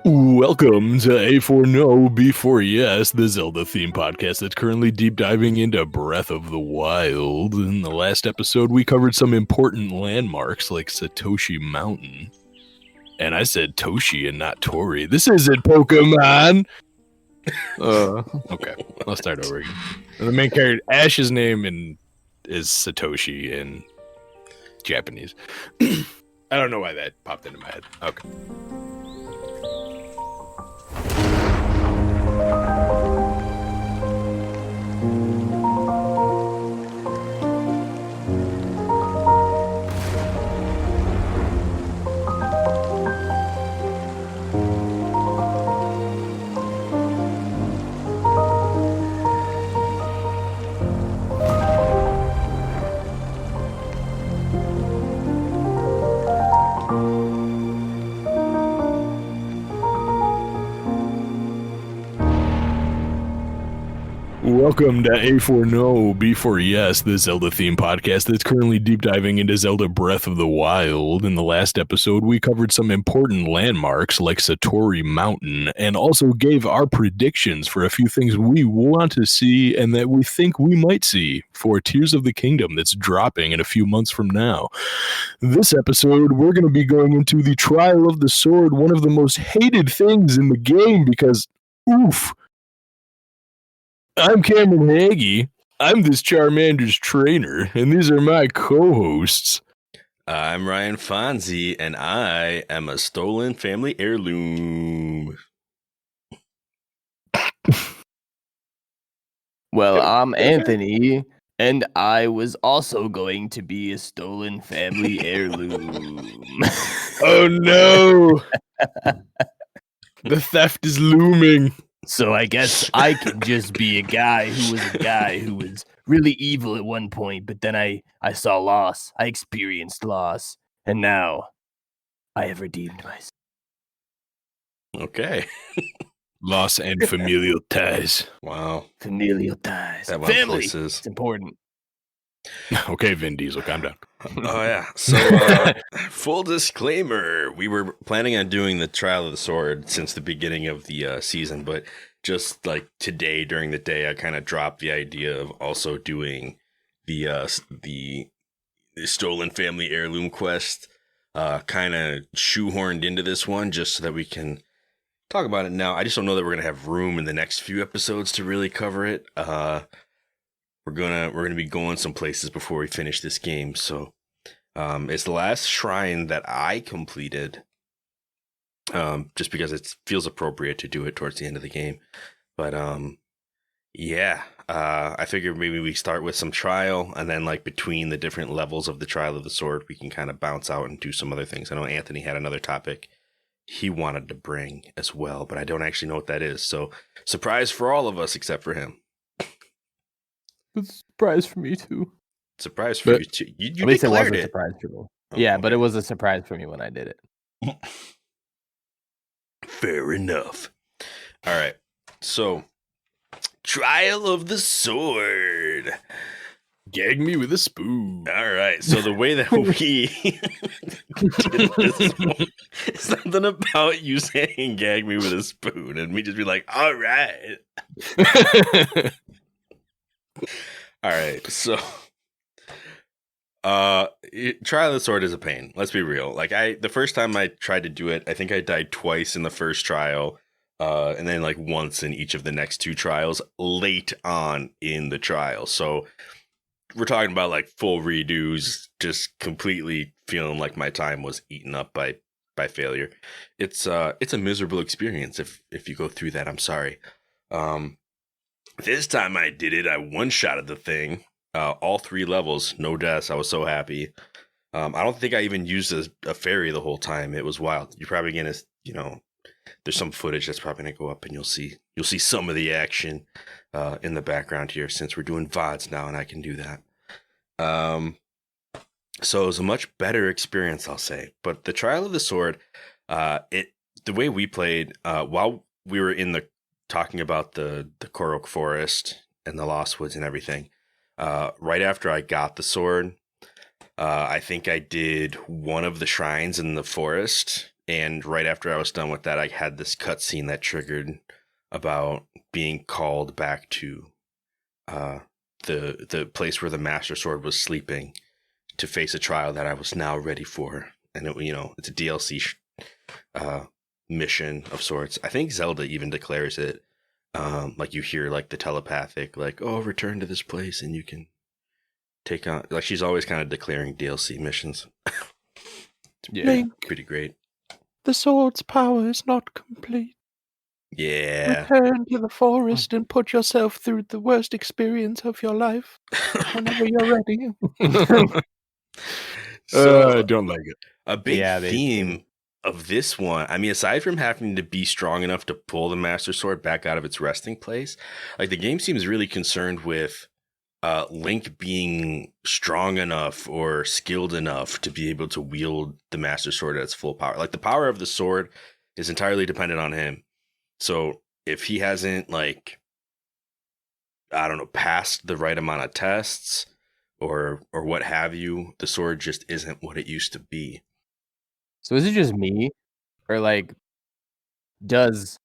Welcome to A4NB4Y, the Zelda theme podcast that's currently deep diving into Breath of the Wild. In the last episode, we covered some important landmarks like Satoshi Mountain. And I said Toshi and not Tori. This isn't Pokemon! Okay, let's start over again. The main character, Ash's name is Satoshi in Japanese. I don't know why that popped into my head. Okay. Welcome to A4NB4Y, the Zelda theme podcast that's currently deep diving into Zelda Breath of the Wild. In the last episode, we covered some important landmarks like Satori Mountain and also gave our predictions for a few things we want to see and that we think we might see for Tears of the Kingdom that's dropping in a few months from now. This episode, we're going to be going into the Trial of the Sword, one of the most hated things in the game because, oof. I'm Cameron Hagee. I'm this Charmander's trainer, and these are my co-hosts. I'm Ryan Fonzie, and I am a stolen family heirloom. Well, I'm Anthony, and I was also going to be a stolen family heirloom. Oh no! The theft is looming. So I guess I can just be a guy who was really evil at one point, but then I saw loss. I experienced loss, and now I have redeemed myself. Okay. Loss and familial ties. Wow. Familial ties. That went Family. places. It's important. Okay, Vin Diesel, calm down. Oh, yeah. So, full disclaimer, we were planning on doing the Trial of the Sword since the beginning of the season, but just like today, during the day, I kind of dropped the idea of also doing the Stolen Family Heirloom quest, kind of shoehorned into this one just so that we can talk about it now. I just don't know that we're going to have room in the next few episodes to really cover it. We're gonna be going some places before we finish this game. So it's the last shrine that I completed, just because it feels appropriate to do it towards the end of the game. But I figured maybe we start with some trial, and then like between the different levels of the Trial of the Sword, we can kind of bounce out and do some other things. I know Anthony had another topic he wanted to bring as well, but I don't actually know what that is. So surprise for all of us except for him. It's a surprise for me too. Surprise for you too. You At least it was declared a it. surprise for me. Oh, Yeah, okay. but it was a surprise for me when I did it. Fair enough. All right. So, Trial of the Sword. Gag me with a spoon. All right. So the way that we did this one, something about you saying "gag me with a spoon" and me just be like, "All right." All right, so Trial of the Sword is a pain. Let's be real. Like the first time I tried to do it, I think I died twice in the first trial, and then like once in each of the next two trials late on in the trial. So we're talking about like full redos, just completely feeling like my time was eaten up by failure. It's a miserable experience if you go through that. I'm sorry. This time I did it. I one-shotted the thing. All three levels, no deaths. I was so happy. I don't think I even used a fairy the whole time. It was wild. You're probably going to, there's some footage that's probably going to go up and you'll see some of the action in the background here since we're doing VODs now and I can do that. So it was a much better experience, I'll say. But the Trial of the Sword, the way we played, while we were talking about the Korok Forest and the Lost Woods and everything, right after I got the sword, I think I did one of the shrines in the forest, And right after I was done with that, I had this cutscene that triggered about being called back to the place where the Master Sword was sleeping to face a trial that I was now ready for. And it's a DLC mission of sorts. I think Zelda even declares it. Like you hear like the telepathic, like, oh, return to this place and you can take on, like, she's always kind of declaring DLC missions. Yeah, pretty great. The sword's power is not complete. Yeah. Return to the forest and put yourself through the worst experience of your life whenever you're ready. So I don't like it. a big theme of this one, I mean, aside from having to be strong enough to pull the Master Sword back out of its resting place, like the game seems really concerned with Link being strong enough or skilled enough to be able to wield the Master Sword at its full power. Like the power of the sword is entirely dependent on him. So if he hasn't, like, I don't know, passed the right amount of tests or what have you, the sword just isn't what it used to be. So is it just me, or like, does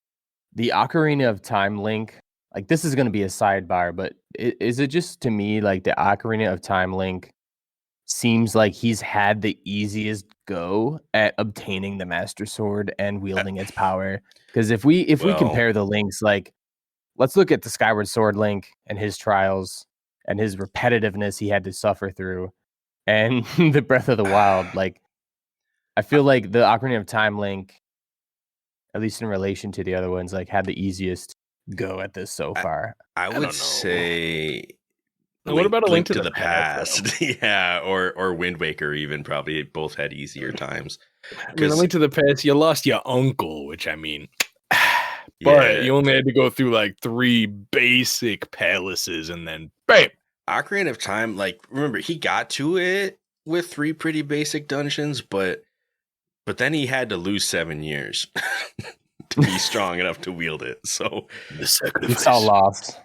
the Ocarina of Time link, like, this is going to be a sidebar, but is it just to me like the Ocarina of Time link seems like he's had the easiest go at obtaining the Master Sword and wielding its power? Because if we compare the links, like, let's look at the Skyward Sword link and his trials and his repetitiveness he had to suffer through, and the Breath of the Wild. Like, I feel like the Ocarina of Time link, at least in relation to the other ones, like, had the easiest go at this so far. I would say. What about A Link to the Past? Yeah, or Wind Waker even probably both had easier times. I mean, A Link to the Past, you lost your uncle, which I mean, but you only had to go through like 3 basic palaces and then bam. Ocarina of Time, like, remember, he got to it with 3 pretty basic dungeons, but then he had to lose 7 years to be strong enough to wield it. So the sacrifice. It's all lost.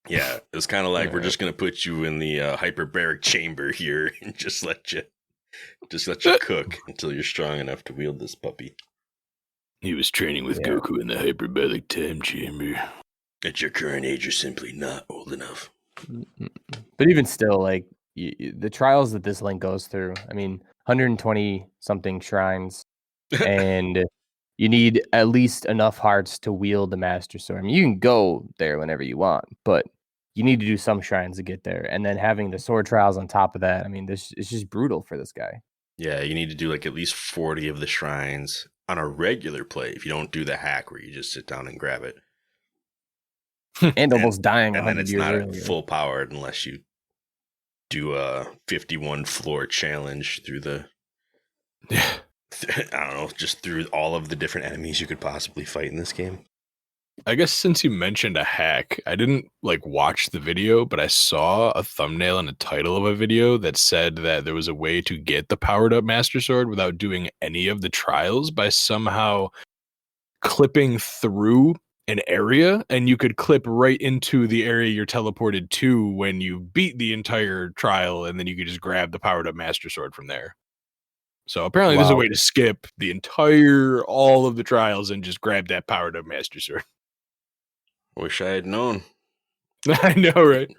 Yeah, it was kind of like, we're just gonna put you in the hyperbaric chamber here and just let you cook until you're strong enough to wield this puppy. He was training with Goku in the hyperbaric time chamber. At your current age, you're simply not old enough. But even still, like, the trials that this link goes through, I mean, 120 something shrines, and you need at least enough hearts to wield the Master Sword. I mean, you can go there whenever you want, but you need to do some shrines to get there. And then having the sword trials on top of that, I mean, it's just brutal for this guy. Yeah, you need to do like at least 40 of the shrines on a regular play if you don't do the hack where you just sit down and grab it. And almost dying. And then it's not earlier. full powered unless you do a 51 floor challenge through the... I don't know, just through all of the different enemies you could possibly fight in this game. I guess since you mentioned a hack, I didn't like watch the video, but I saw a thumbnail and a title of a video that said that there was a way to get the powered up Master Sword without doing any of the trials by somehow clipping through an area, and you could clip right into the area you're teleported to when you beat the entire trial, and then you could just grab the powered up Master Sword from there. So apparently there's a way to skip all of the trials and just grab that powered up Master Sword. Wish I had known. I know, right?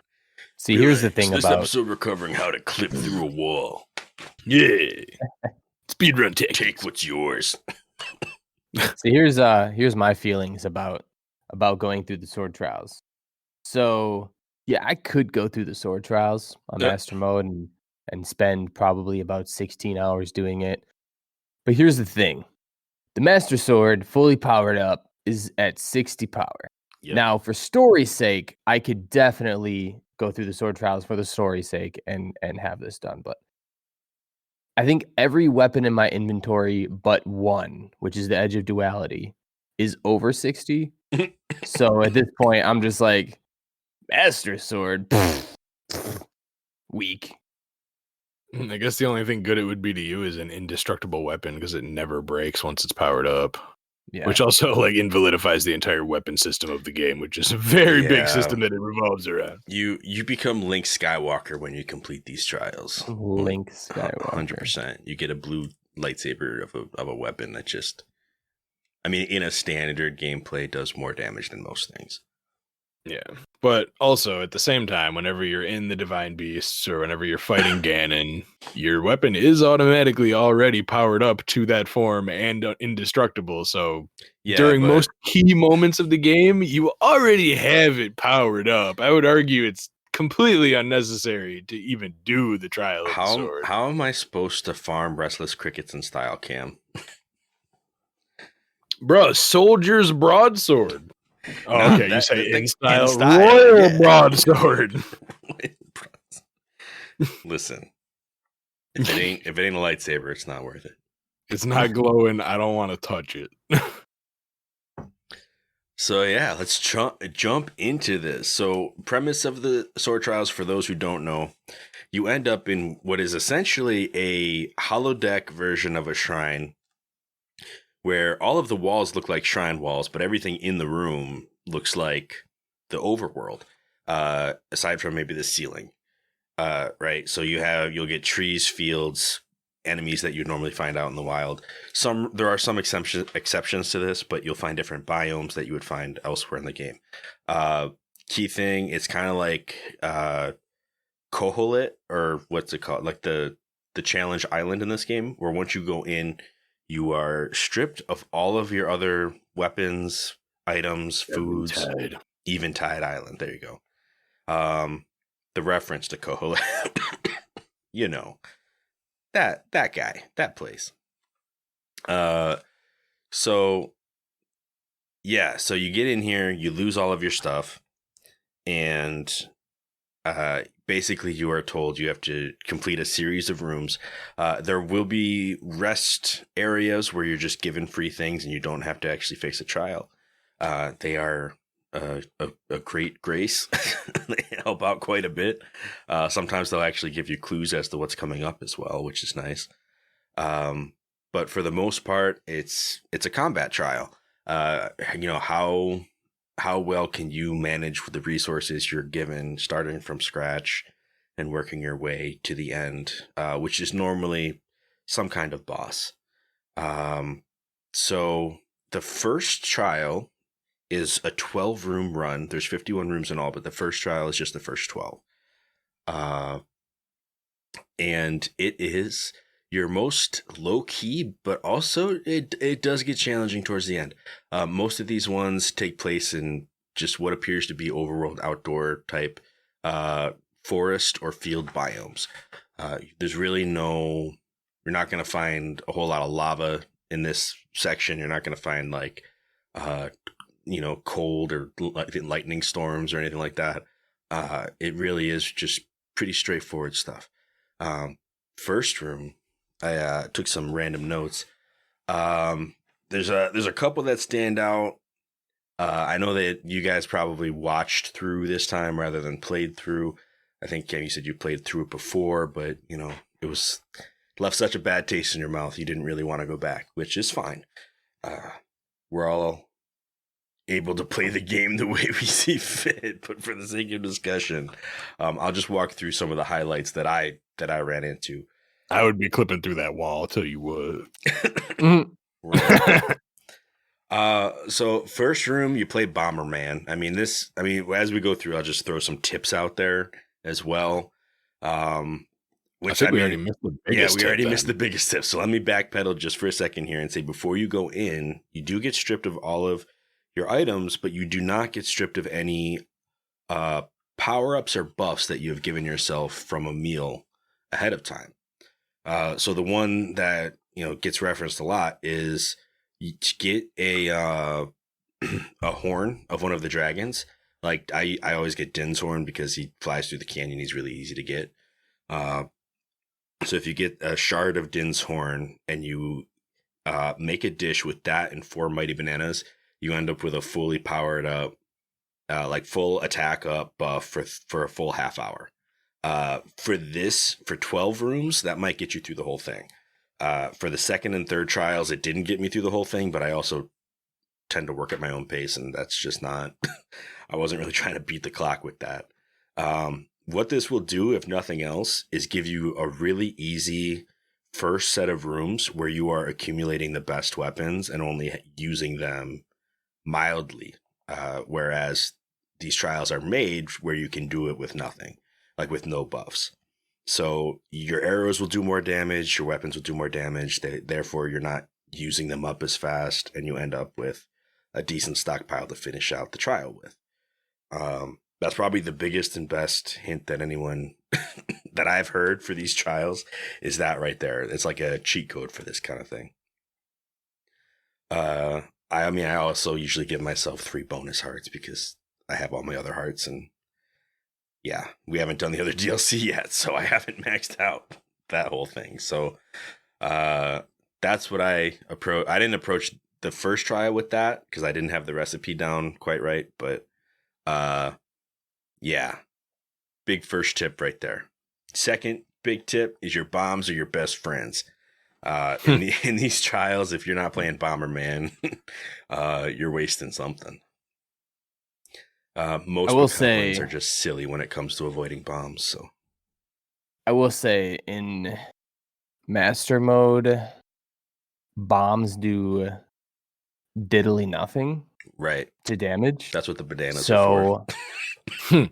See, here's the thing this about episode we're covering how to clip through a wall. Yeah. Speedrun tech. Take what's yours. See, here's my feelings about going through the sword trials. So yeah, I could go through the sword trials on master mode and spend probably about 16 hours doing it. But here's the thing. The Master Sword, fully powered up, is at 60 power. Yep. Now, for story's sake, I could definitely go through the sword trials for the story's sake and have this done. But I think every weapon in my inventory but one, which is the Edge of Duality, is over 60. So at this point, I'm just like, Master Sword, weak. I guess the only thing good it would be to you is an indestructible weapon because it never breaks once it's powered up. Yeah. Which also like invalidifies the entire weapon system of the game, which is a very big system that it revolves around. You become Link Skywalker when you complete these trials. Link Skywalker. 100%. You get a blue lightsaber of a weapon that just, I mean, in a standard gameplay does more damage than most things. Yeah. But also at the same time, whenever you're in the Divine Beasts or whenever you're fighting Ganon, your weapon is automatically already powered up to that form and indestructible. So during most key moments of the game, you already have it powered up. I would argue it's completely unnecessary to even do the trial of the sword. How am I supposed to farm Restless Crickets in style, Cam? Bro, soldier's broadsword. Oh, okay, you say in style, royal yeah. broadsword. Listen, if it ain't a lightsaber, it's not worth it. It's not glowing. I don't want to touch it. So yeah, let's jump into this. So premise of the sword trials, for those who don't know, you end up in what is essentially a holodeck version of a shrine, where all of the walls look like shrine walls, but everything in the room looks like the overworld, aside from maybe the ceiling. Right? So you'll get trees, fields, enemies that you'd normally find out in the wild. There are some exceptions to this, but you'll find different biomes that you would find elsewhere in the game. Key thing, it's kind of like Koholit, or what's it called? Like the challenge island in this game, where once you go in, you are stripped of all of your other weapons, items, foods. Eventide Island. There you go. The reference to Koholit, you know, that guy, that place. So you get in here, you lose all of your stuff, and basically you are told you have to complete a series of rooms. There will be rest areas where you're just given free things and you don't have to actually face a trial. They are a great grace. They help out quite a bit. Sometimes they'll actually give you clues as to what's coming up as well, which is nice. But for the most part, it's a combat trial. How well can you manage with the resources you're given, starting from scratch and working your way to the end, which is normally some kind of boss. So the first trial is a 12-room run. There's 51 rooms in all, but the first trial is just the first 12. And it is your most low-key, but also it does get challenging towards the end. Most of these ones take place in just what appears to be overworld outdoor type forest or field biomes. There's really you're not going to find a whole lot of lava in this section. You're not going to find like cold or lightning storms or anything like that. It really is just pretty straightforward stuff. First room, I took some random notes. There's a couple that stand out. I know that you guys probably watched through this time rather than played through. I think, Ken, you said you played through it before, but it was left such a bad taste in your mouth you didn't really want to go back, which is fine. We're all able to play the game the way we see fit, but for the sake of discussion, I'll just walk through some of the highlights that I ran into. I would be clipping through that wall, I'll tell you what. So first room, you play Bomberman. As we go through, I'll just throw some tips out there as well. We already missed the biggest tip. Yeah, we already missed the biggest tip. So let me backpedal just for a second here and say, before you go in, you do get stripped of all of your items, but you do not get stripped of any power-ups or buffs that you have given yourself from a meal ahead of time. So the one that gets referenced a lot is you get a horn of one of the dragons. Like I always get Din's horn because he flies through the canyon. He's really easy to get. So if you get a shard of Din's horn and you make a dish with that and 4 mighty bananas, you end up with a fully powered up, full attack up buff for a full half hour. For 12 rooms, that might get you through the whole thing. For the second and third trials, it didn't get me through the whole thing, but I also tend to work at my own pace, and that's just not, I wasn't really trying to beat the clock with that. What this will do, if nothing else, is give you a really easy first set of rooms where you are accumulating the best weapons and only using them mildly, whereas these trials are made where you can do it with nothing, like with no buffs. So your arrows will do more damage, your weapons will do more damage. Therefore, you're not using them up as fast, and you end up with a decent stockpile to finish out the trial with. That's probably the biggest and best hint that anyone that I've heard for these trials is that right there. It's like a cheat code for this kind of thing. I mean, I also usually give myself 3 bonus hearts because I have all my other hearts, and yeah, we haven't done the other DLC yet, so I haven't maxed out that whole thing. So that's what I approach. I didn't approach the first trial with that because I didn't have the recipe down quite right, but yeah, big first tip right there. Second big tip is your bombs are your best friends. In these trials, if you're not playing Bomberman, you're wasting something. Most bokoblins are just silly when it comes to avoiding bombs. So I will say in master mode, bombs do diddly nothing, right, to damage. That's what the bananas are for.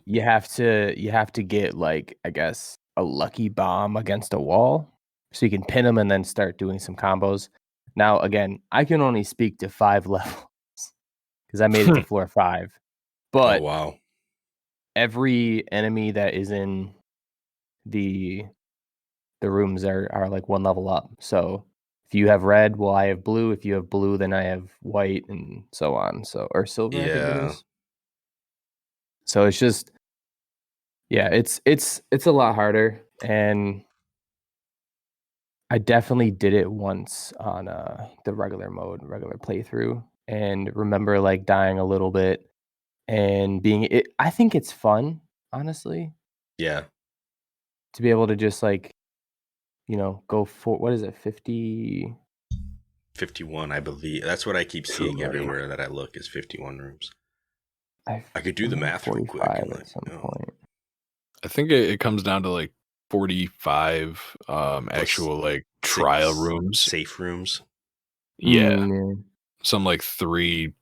you have to get, like, I guess, a lucky bomb against a wall so you can pin them and then start doing some combos. Now, again, I can only speak to 5 levels because I made it to floor 5. But oh, wow. Every enemy that is in the rooms are like 1 level up. So if you have red, well, I have blue. If you have blue, then I have white, and so on. So, or silver, I think it is. So it's just, yeah, it's a lot harder, and I definitely did it once on the regular playthrough, and remember like dying a little bit and being it. I think it's fun, honestly. Yeah. To be able to just like, go for, what is it, 51, I believe. That's what I keep seeing everywhere that I look is 51 rooms. I could do the math real quick. At some point. I think it comes down to like 45 actual like trial rooms. Safe rooms. Yeah. Some like 3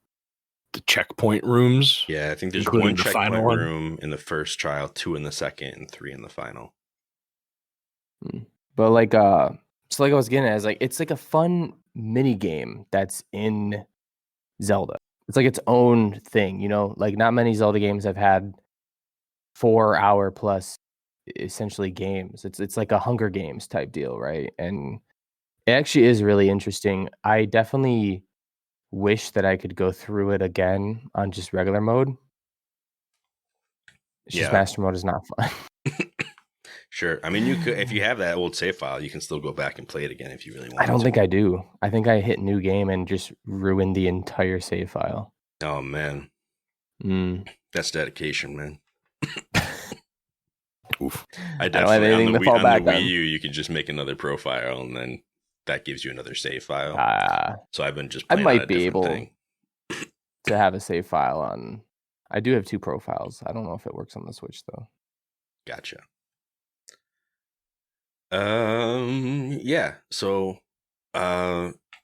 the checkpoint rooms. Yeah, I think there's 1 checkpoint room in the first trial, 2 in the second, and 3 in the final. But like so like I was getting at, is like it's like a fun mini game that's in Zelda. It's like its own thing, like not many Zelda games have had 4-hour plus essentially games. It's like a Hunger Games type deal, right? And it actually is really interesting. I definitely wish that I could go through it again on just regular mode. It's just master mode is not fun. Sure. I mean, you could, if you have that old save file, you can still go back and play it again if you really want. I don't think I do. I think I hit new game and just ruined the entire save file. Oh man, that's dedication, man. Oof. I definitely on the Wii U, you can just make another profile and then that gives you another save file. So I've been just playing I might be able to have a save file on. I do have 2 profiles. I don't know if it works on the Switch though. Gotcha. Yeah. So,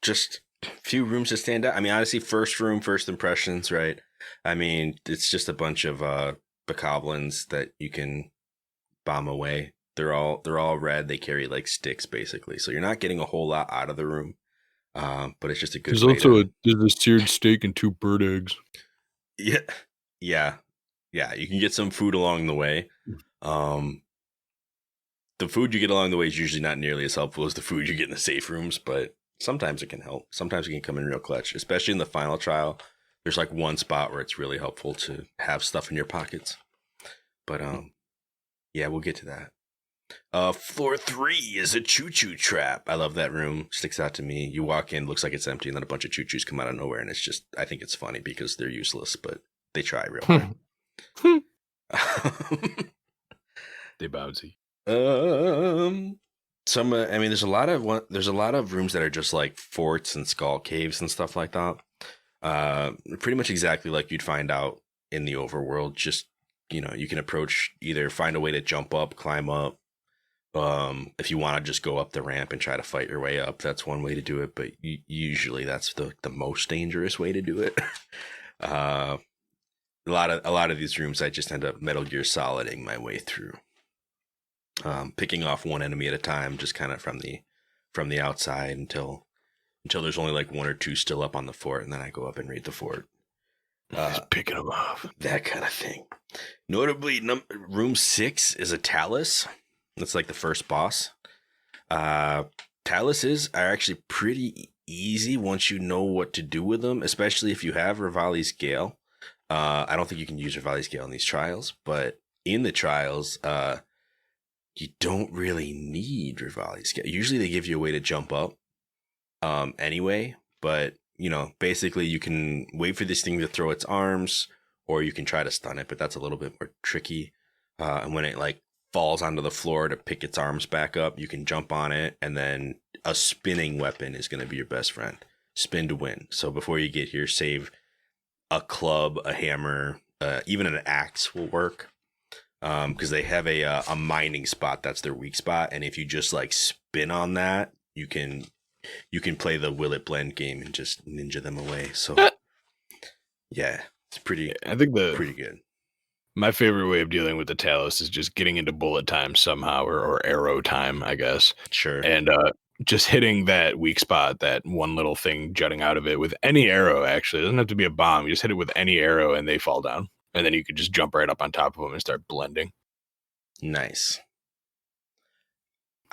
just a few rooms to stand out. I mean, honestly, first room, first impressions, right? I mean, it's just a bunch of bokoblins that you can bomb away. They're all red. They carry like sticks, basically. So you're not getting a whole lot out of the room. But it's just a good. There's also there's a seared steak and 2 bird eggs. Yeah. You can get some food along the way. The food you get along the way is usually not nearly as helpful as the food you get in the safe rooms, but sometimes it can help. Sometimes it can come in real clutch, especially in the final trial. There's like one spot where it's really helpful to have stuff in your pockets. But yeah, we'll get to that. Floor 3 is a choo-choo trap. I love that room. Sticks out to me. You walk in, looks like it's empty, and then a bunch of choo-choos come out of nowhere, and it's just, I think it's funny because they're useless, but they try real hard. They bouncy. I mean, there's a lot of rooms that are just like forts and skull caves and stuff like that. Pretty much exactly like you'd find out in the overworld. Just, you can approach, either find a way to jump up, climb up, If you want to just go up the ramp and try to fight your way up, that's one way to do it. But usually that's the most dangerous way to do it. A lot of these rooms, I just end up Metal Gear Soliding my way through, picking off one enemy at a time, just kind of from the outside until there's only like one or two still up on the fort, and then I go up and raid the fort. Just picking them off. That kind of thing. Notably, room 6 is a Talus. That's like the first boss. Taluses are actually pretty easy once you know what to do with them, especially if you have Rivali's Gale. I don't think you can use Rivali's Gale in these trials, but in the trials, you don't really need Rivali's Gale. Usually they give you a way to jump up anyway, but basically you can wait for this thing to throw its arms, or you can try to stun it, but that's a little bit more tricky. And when it like falls onto the floor to pick its arms back up, you can jump on it, and then a spinning weapon is going to be your best friend. Spin to win. So before you get here, save a club, a hammer, even an axe will work, because they have a mining spot that's their weak spot, and if you just like spin on that, you can play the will it blend game and just ninja them away. So yeah, it's pretty good. My favorite way of dealing with the Talus is just getting into bullet time somehow, or arrow time, I guess. Sure. And just hitting that weak spot, that one little thing jutting out of it with any arrow, actually. It doesn't have to be a bomb. You just hit it with any arrow and they fall down. And then you could just jump right up on top of them and start blending. Nice.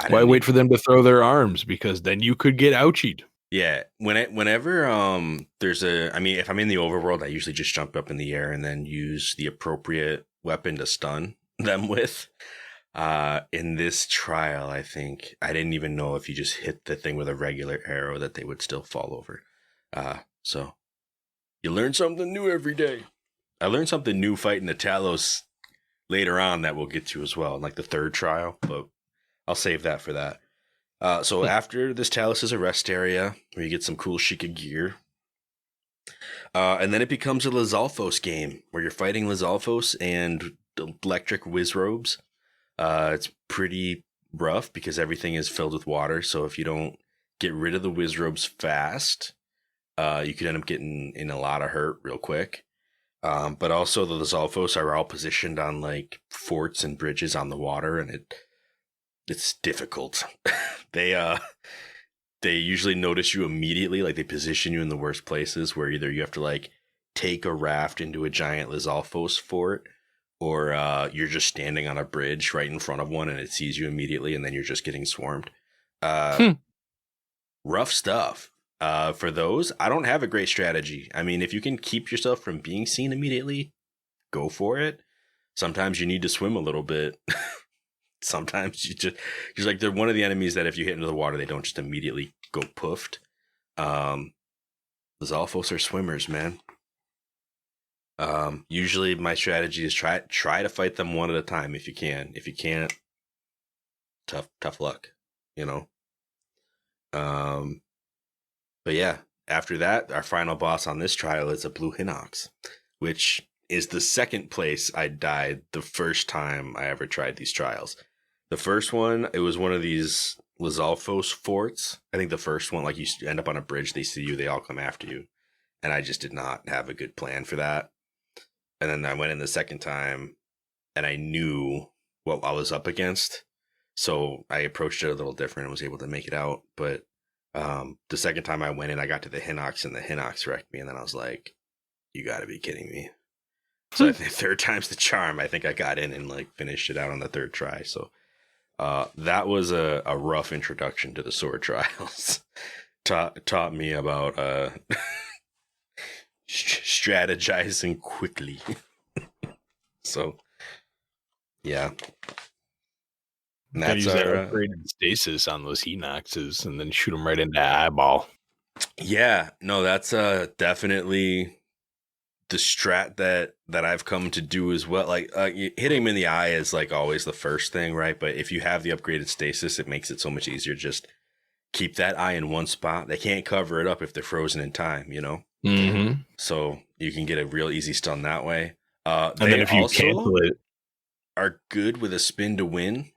Why wait for them to throw their arms? Because then you could get ouchied. Yeah, whenever if I'm in the overworld, I usually just jump up in the air and then use the appropriate weapon to stun them with. In this trial, I think I didn't even know if you just hit the thing with a regular arrow that they would still fall over. So you learn something new every day. I learned something new fighting the Talos later on that we'll get to as well, like the third trial, but I'll save that for that. So after this Talus is a rest area where you get some cool Sheikah gear. And then it becomes a Lizalfos game where you're fighting Lizalfos and electric Wizrobes. It's pretty rough because everything is filled with water. So if you don't get rid of the Wizrobes fast, you could end up getting in a lot of hurt real quick. But also the Lizalfos are all positioned on like forts and bridges on the water, and it's difficult. They usually notice you immediately, like they position you in the worst places where either you have to like take a raft into a giant Lizalfos fort, or you're just standing on a bridge right in front of one and it sees you immediately and then you're just getting swarmed. Rough stuff. For those, I don't have a great strategy. I mean, if you can keep yourself from being seen immediately, go for it. Sometimes you need to swim a little bit. Sometimes you just like they're one of the enemies that if you hit into the water, they don't just immediately go poofed. Lizalfos are swimmers, man. Usually my strategy is try to fight them one at a time if you can. If you can't, tough luck, But yeah, after that, our final boss on this trial is a Blue Hinox, which is the second place I died the first time I ever tried these trials. The first one, it was one of these Lizalfos forts. I think the first one, like you end up on a bridge, they see you, they all come after you. And I just did not have a good plan for that. And then I went in the second time and I knew what I was up against. So I approached it a little different and was able to make it out. But the second time I went in, I got to the Hinox and the Hinox wrecked me. And then I was like, you got to be kidding me. So I think third time's the charm. I think I got in and like finished it out on the third try. So that was a rough introduction to the sword trials. Taught me about strategizing quickly. So yeah. Gotta use that upgraded stasis on those Hinoxes and then shoot them right into the eyeball. Yeah, no, that's definitely the strat that I've come to do as well. Like hitting him in the eye is like always the first thing, right? But if you have the upgraded stasis, it makes it so much easier. Just keep that eye in one spot. They can't cover it up if they're frozen in time, Mm-hmm. So you can get a real easy stun that way. And then if you cancel it, are good with a spin to win.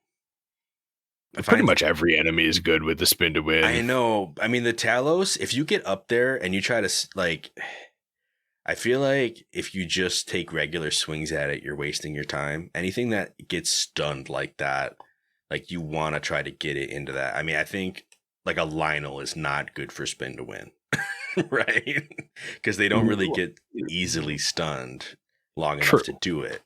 Pretty much every enemy is good with the spin to win. I know. I mean, the Talos, if you get up there and you try to, like, I feel like if you just take regular swings at it, you're wasting your time. Anything that gets stunned like that, like, you want to try to get it into that. I mean, I think, like, a Lionel is not good for spin to win, right? Because they don't really get easily stunned long enough to do it.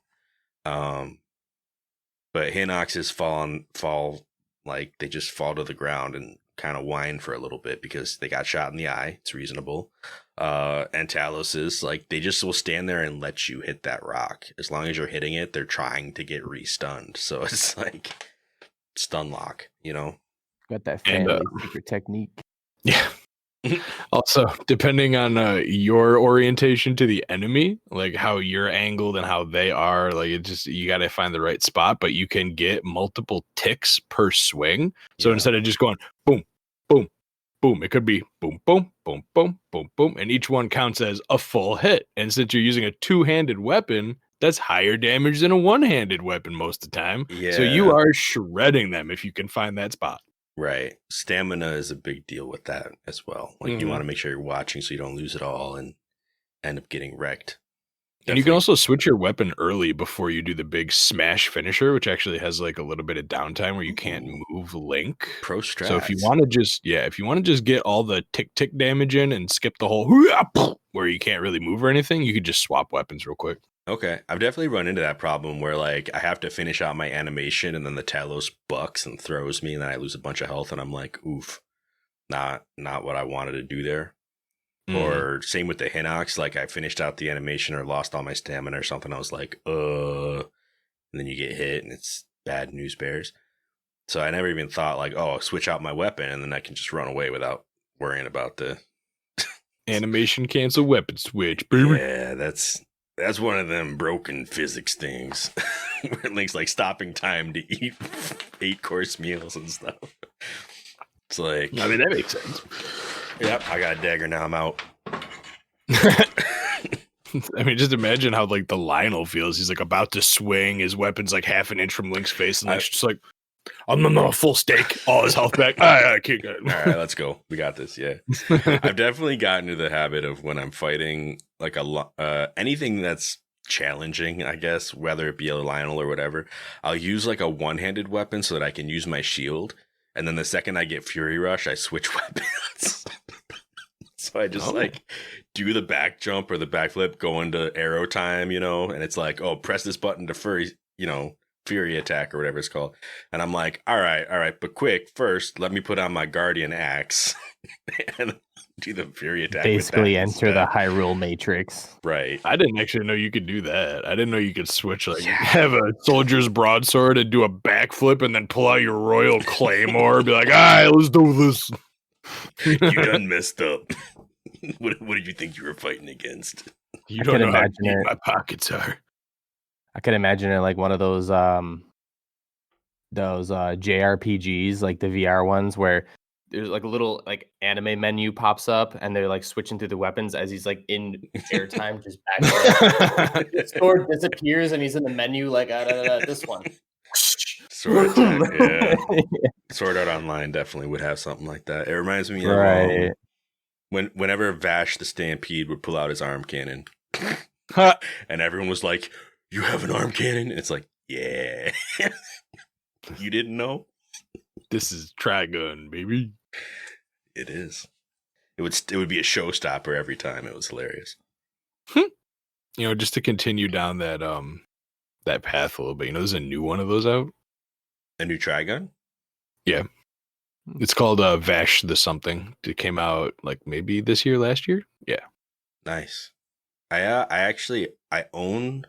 But Hinox's fall, like, they just fall to the ground and kind of whine for a little bit because they got shot in the eye. It's reasonable. And Talos is, like, they just will stand there and let you hit that rock. As long as you're hitting it, they're trying to get re-stunned. So it's like stun lock, you know? Got that family secret technique. Yeah. Also, depending on your orientation to the enemy, like how you're angled and how they are, like it just, you got to find the right spot, but you can get multiple ticks per swing. So instead of just going boom, boom, boom, it could be boom, boom, boom, boom, boom, boom. And each one counts as a full hit. And since you're using a two-handed weapon, that's higher damage than a one-handed weapon most of the time. Yeah. So you are shredding them if you can find that spot. Right. Stamina is a big deal with that as well. Like, you want to make sure you're watching so you don't lose it all and end up getting wrecked. And you can also switch your weapon early before you do the big smash finisher, which actually has like a little bit of downtime where you can't move Link. Pro strats. So if you want to just get all the tick damage in and skip the whole where you can't really move or anything, you could just swap weapons real quick. Okay. I've definitely run into that problem where, like, I have to finish out my animation and then the Talos bucks and throws me and then I lose a bunch of health and I'm like, oof, not what I wanted to do there. Or same with the Hinox, like I finished out the animation or lost all my stamina or something. I was like, and then you get hit and it's bad news bears. So I never even thought like, oh, I'll switch out my weapon and then I can just run away without worrying about the animation cancel weapon switch, baby. Yeah, that's one of them broken physics things where Link's like stopping time to eat 8-course meals and stuff. It's like, I mean, that makes sense. Yep, I got a dagger now. I'm out. I mean, just imagine how like the Lionel feels. He's like about to swing. His weapon's like half an inch from Link's face, and Link's just like, I'm not full steak. All his health back. I can't get it. All right, let's go. We got this. Yeah, I've definitely gotten into the habit of when I'm fighting like anything that's challenging, I guess, whether it be a Lionel or whatever, I'll use like a one-handed weapon so that I can use my shield. And then the second I get Fury Rush, I switch weapons. So I just like do the back jump or the backflip, go into arrow time, you know, and it's like, oh, press this button to Fury attack or whatever it's called. And I'm like, all right, but quick, first, let me put on my Guardian Axe and do the Fury attack. Basically enter the Hyrule Matrix. Right. I didn't actually know you could do that. I didn't know you could switch, like have a soldier's broadsword and do a backflip and then pull out your royal claymore. Be like, all right, let's do this. You done messed up. What did you think you were fighting against? You don't know how deep my pockets are. I could imagine it like one of those JRPGs, like the VR ones, where there's like a little like anime menu pops up and they're like switching through the weapons as he's like in airtime, just back. The sword disappears and he's in the menu like this one. Sword Art, yeah. Sword Art Online definitely would have something like that. It reminds me of whenever Vash the Stampede would pull out his arm cannon, and everyone was like, "You have an arm cannon?" And it's like, "Yeah." You didn't know? This is Trigun, baby. It is. It would be a showstopper every time. It was hilarious. You know, just to continue down that that path a little bit. You know, there's a new one of those out. A new Trigun? Yeah. It's called Vash the something. It came out like maybe this year, last year. Yeah. Nice. I own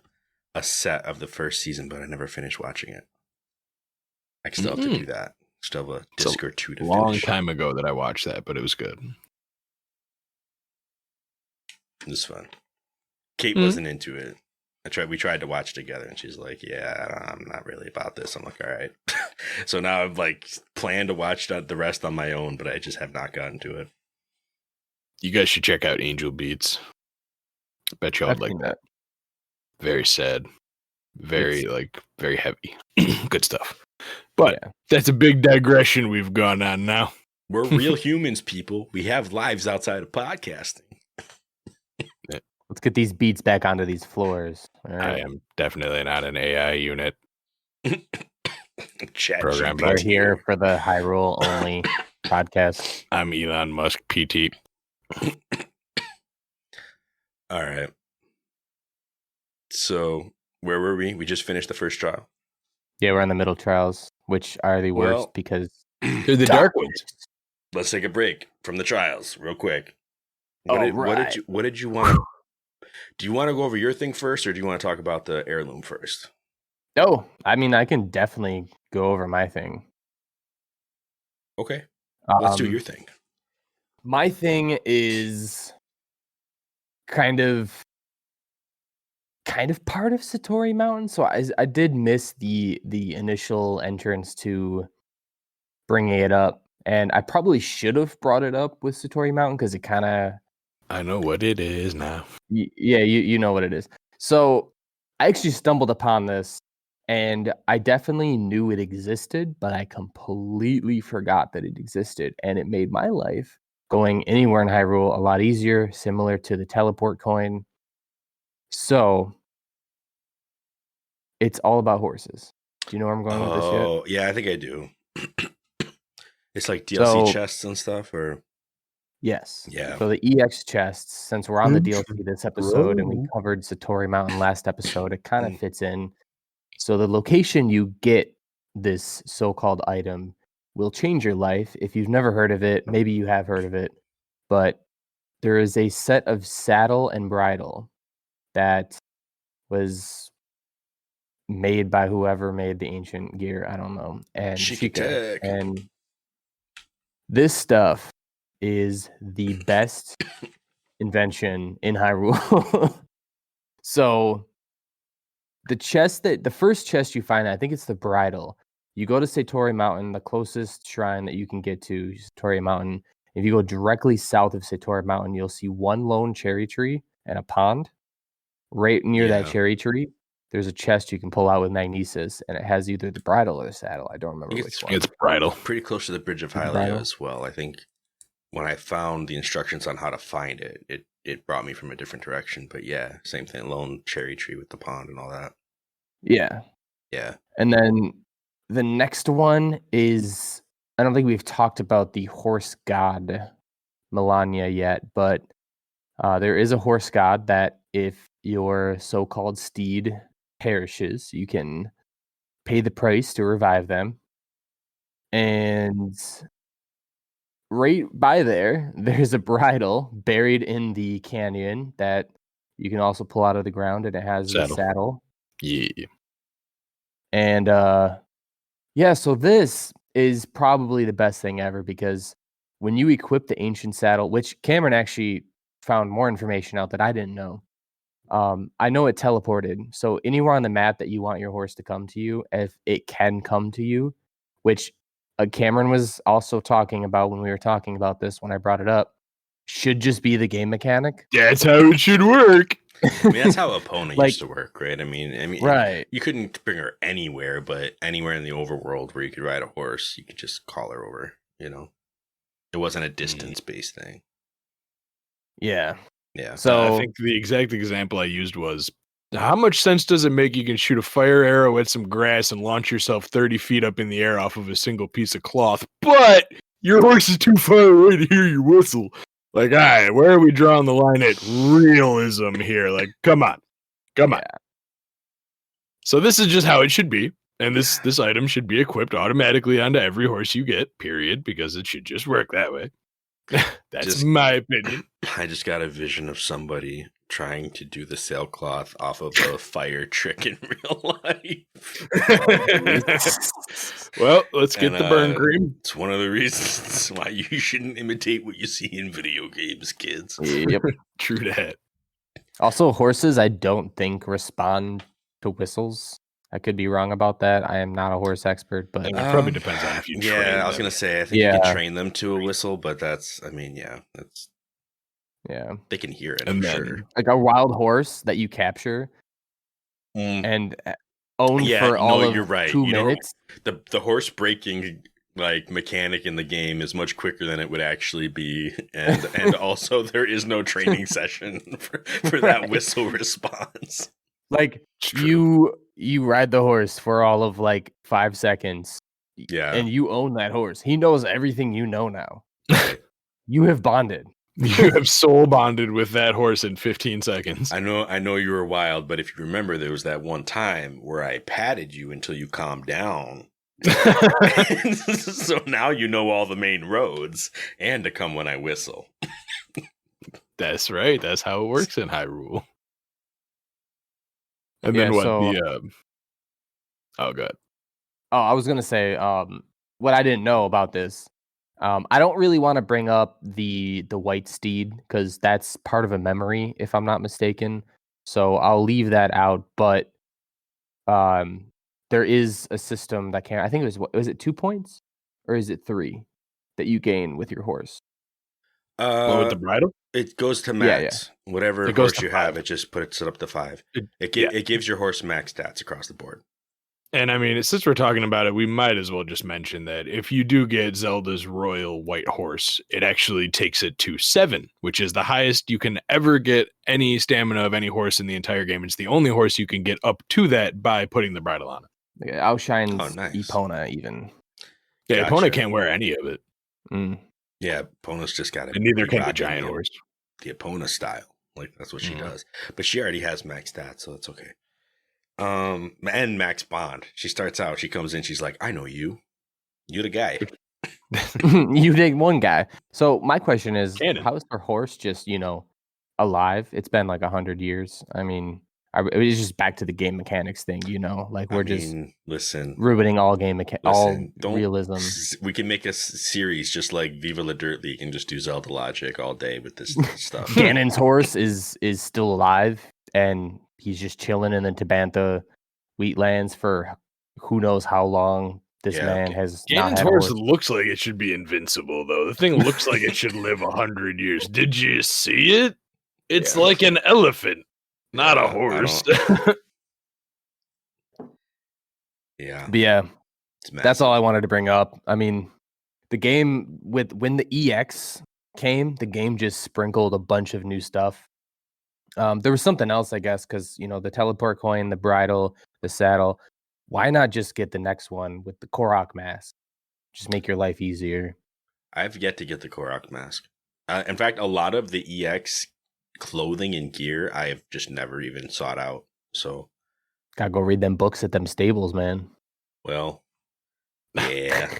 a set of the first season, but I never finished watching it. I still have to do that. Still have a disc or two to long finish. Time ago that I watched that, but it was good. It was fun. Kate wasn't into it. We tried to watch together and she's like, yeah, I'm not really about this. I'm like, all right. So now I've like planned to watch the rest on my own, but I just have not gotten to it. You guys should check out Angel Beats. I bet y'all would like that. Very sad. Very heavy. Good stuff. But Yeah. that's a big digression we've gone on now. We're real humans, people. We have lives outside of podcasting. Let's get these beats back onto these floors. All I right. am definitely not an AI unit. Chat Program GPT. We're here for the Hyrule only podcast. I'm Elon Musk PT. All right. So where were we? We just finished the first trial. Yeah, we're in the middle trials, which are the worst Well, because They're the dark ones. Let's take a break from the trials real quick. All What right. did you want to do? You want to go over your thing first, or do you want to talk about the heirloom first? Oh, I mean, I can definitely go over my thing. Okay, let's do your thing. My thing is kind of part of Satori Mountain. So I did miss the initial entrance to bringing it up, and I probably should have brought it up with Satori Mountain because it kind of I know what it is now. yeah, you know what it is. So I actually stumbled upon this, and I definitely knew it existed, but I completely forgot that it existed, and it made my life going anywhere in Hyrule a lot easier, similar to the teleport coin. So it's all about horses. Do you know where I'm going with this yet? Oh, yeah, I think I do. It's like DLC chests and stuff, or Yes. Yeah. So the EX chests, since we're on the DLC this episode and we Bro. covered Satori Mountain last episode, it kind of fits in. So the location you get this so-called item will change your life. If you've never heard of it, maybe you have heard of it, but there is a set of saddle and bridle that was made by whoever made the ancient gear. I don't know. And Shikatek. and this stuff is the best invention in Hyrule. So the first chest you find, I think it's the bridle. You go to Satori Mountain, the closest shrine that you can get to Satori Mountain. If you go directly south of Satori Mountain, you'll see one lone cherry tree and a pond. Right near that Yeah. cherry tree, there's a chest you can pull out with magnesis, and it has either the bridle or the saddle. I don't remember which one. It's bridal. Pretty close to the Bridge of It's Hylia bridal? as well. I think when I found the instructions on how to find it, it brought me from a different direction. But yeah, same thing. Lone cherry tree with the pond and all that. Yeah. Yeah. And then the next one is, I don't think we've talked about the horse god Melania yet, but there is a horse god that if your so-called steed perishes, you can pay the price to revive them. And right by there's a bridle buried in the canyon that you can also pull out of the ground, and it has the saddle. Yeah. And yeah, so this is probably the best thing ever because when you equip the ancient saddle, which Cameron actually found more information out that I didn't know. I know it teleported. So anywhere on the map that you want your horse to come to you, if it can come to you, which Cameron was also talking about when we were talking about this when I brought it up, should just be the game mechanic. That's how it should work. I mean, that's how Epona Like- used to work, right? I mean, Right. You couldn't bring her anywhere, but anywhere in the overworld where you could ride a horse, you could just call her over. You know, it wasn't a distance-based thing. Yeah. Yeah. So I think the exact example I used was, how much sense does it make you can shoot a fire arrow at some grass and launch yourself 30 feet up in the air off of a single piece of cloth, but your horse is too far away to hear your whistle? Like, all right, where are we drawing the line at realism here? Like, come on. So this is just how it should be. And this item should be equipped automatically onto every horse you get, period, because it should just work that way. That's my opinion. I just got a vision of somebody trying to do the sailcloth off of a fire trick in real life. Well, let's get the burn cream. It's one of the reasons why you shouldn't imitate what you see in video games, kids. Yep. True that. Also, horses, I don't think respond to whistles. I could be wrong about that. I am not a horse expert, but It probably depends on if you train I was them. gonna say I think you can train them to a whistle, but that's they can hear it. And I'm then- sure. like a wild horse that you capture, and owned for all of you're right. 2 minutes. The horse breaking like mechanic in the game is much quicker than it would actually be, and also there is no training session for that whistle response. Like you ride the horse for all of like 5 seconds. Yeah. And you own that horse. He knows everything you know now. Right. You have bonded. You have soul bonded with that horse in 15 seconds. I know you were wild, but if you remember, there was that one time where I patted you until you calmed down. So now you know all the main roads and to come when I whistle. That's right. That's how it works in Hyrule. And then what? Oh, God. Oh, I was gonna say, what I didn't know about this. I don't really want to bring up the white steed because that's part of a memory, if I'm not mistaken. So I'll leave that out. But there is a system that can. I think it was it 2 points or is it 3 that you gain with your horse? With the bridle? It goes to max. Yeah. Whatever It goes horse to you 5. have, it just puts it up to 5. It Yeah. gives your horse max stats across the board. And I mean, since we're talking about it, we might as well just mention that if you do get Zelda's royal white horse, it actually takes it to 7, which is the highest you can ever get any stamina of any horse in the entire game. It's the only horse you can get up to that by putting the bridle on it. It outshines nice. Epona even. Yeah, Gotcha. Epona can't wear any of it. Mm. Yeah, Epona's just got it. And neither can the giant horse. The Epona style. Like, that's what she does. But she already has max stats, so it's okay. And max bond. She starts out, she comes in, she's like, I know you. You're the guy. You did one guy. So my question is, Canon. how is her horse just, alive? It's been like 100 years. I mean, it was just back to the game mechanics thing, like we're listen, ruining all don't, realism. We can make a series just like Viva La Dirt League and just do Zelda logic all day with this stuff. Ganon's horse is still alive and he's just chilling in the Tabantha wheatlands for who knows how long. This man has not Ganon's had a horse horse. looks like it should be invincible, though. The thing looks like it should live 100 years. Did you see it? It's like an elephant, not a horse. Yeah. But yeah, that's all I wanted to bring up. I mean, the game when the EX came, the game just sprinkled a bunch of new stuff. There was something else, I guess, because the teleport coin, the bridle, the saddle. Why not just get the next one with the Korok mask? Just make your life easier. I've yet to get the Korok mask. In fact, a lot of the EX clothing and gear I have just never even sought out. So, gotta go read them books at them stables, man. Well, yeah.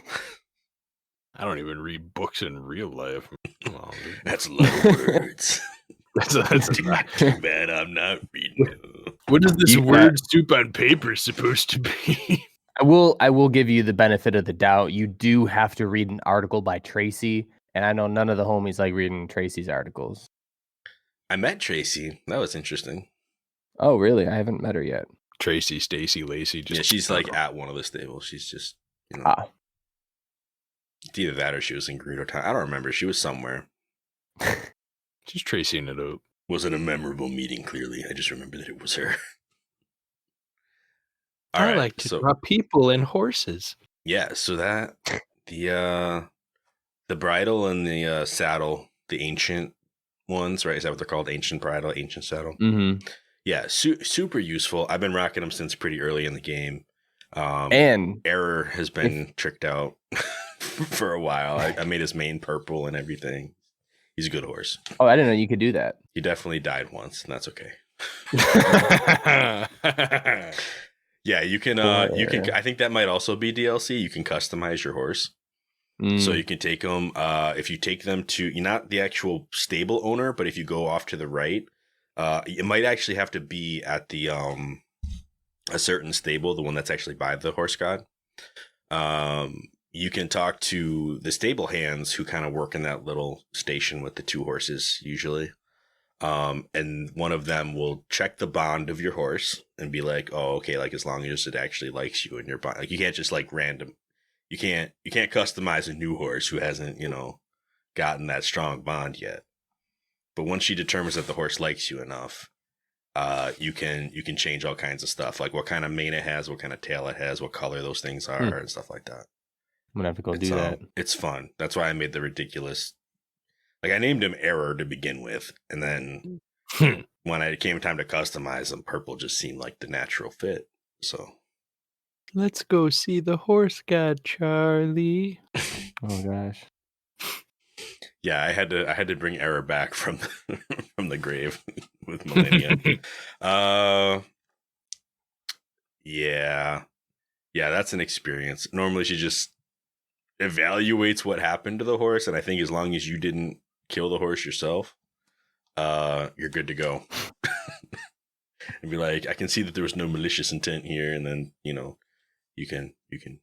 I don't even read books in real life. Oh, that's a lot of words. That's too bad I'm not reading it. What is this word soup on paper supposed to be? I will give you the benefit of the doubt. You do have to read an article by Tracy, and I know none of the homies like reading Tracy's articles. I met Tracy. That was interesting. Oh, really? I haven't met her yet. Tracy, Stacy, Lacey. Yeah, she's like at one of the stables. She's just, it's either that or she was in Greedo Town. I don't remember. She was somewhere. Just tracing it up. Wasn't a memorable meeting, clearly. I just remember that it was her. I like to draw people and horses. Yeah, so that the bridle and the saddle, the ancient ones, right? Is that what they're called? Ancient bridle, ancient saddle. Mm-hmm. Yeah, super useful. I've been rocking them since pretty early in the game. And Error has been tricked out for a while. I made his mane purple and everything. He's a good horse. Oh, I didn't know you could do that. He definitely died once, and that's okay. Yeah, you can. I think that might also be DLC. You can customize your horse, so you can take them. If you take them to, you're not the actual stable owner, but if you go off to the right, it might actually have to be at the a certain stable, the one that's actually by the horse god. You can talk to the stable hands who kind of work in that little station with the 2 horses usually. And one of them will check the bond of your horse and be like, oh, okay, like as long as it actually likes you and your bond. Like you can't just like random, you can't customize a new horse who hasn't, gotten that strong bond yet. But once she determines that the horse likes you enough, you can change all kinds of stuff, like what kind of mane it has, what kind of tail it has, what color those things are, and stuff like that. I'm gonna have to go do that. It's fun. That's why I made the ridiculous. Like I named him Error to begin with, and then when it came time to customize him, purple just seemed like the natural fit. So Let's go see the horse god, Charlie. Oh gosh. yeah, I had to bring Error back from from the grave with Millennia. Yeah, that's an experience. Normally, she just evaluates what happened to the horse, and I think as long as you didn't kill the horse yourself, you're good to go. And be like, I can see that there was no malicious intent here, and then you can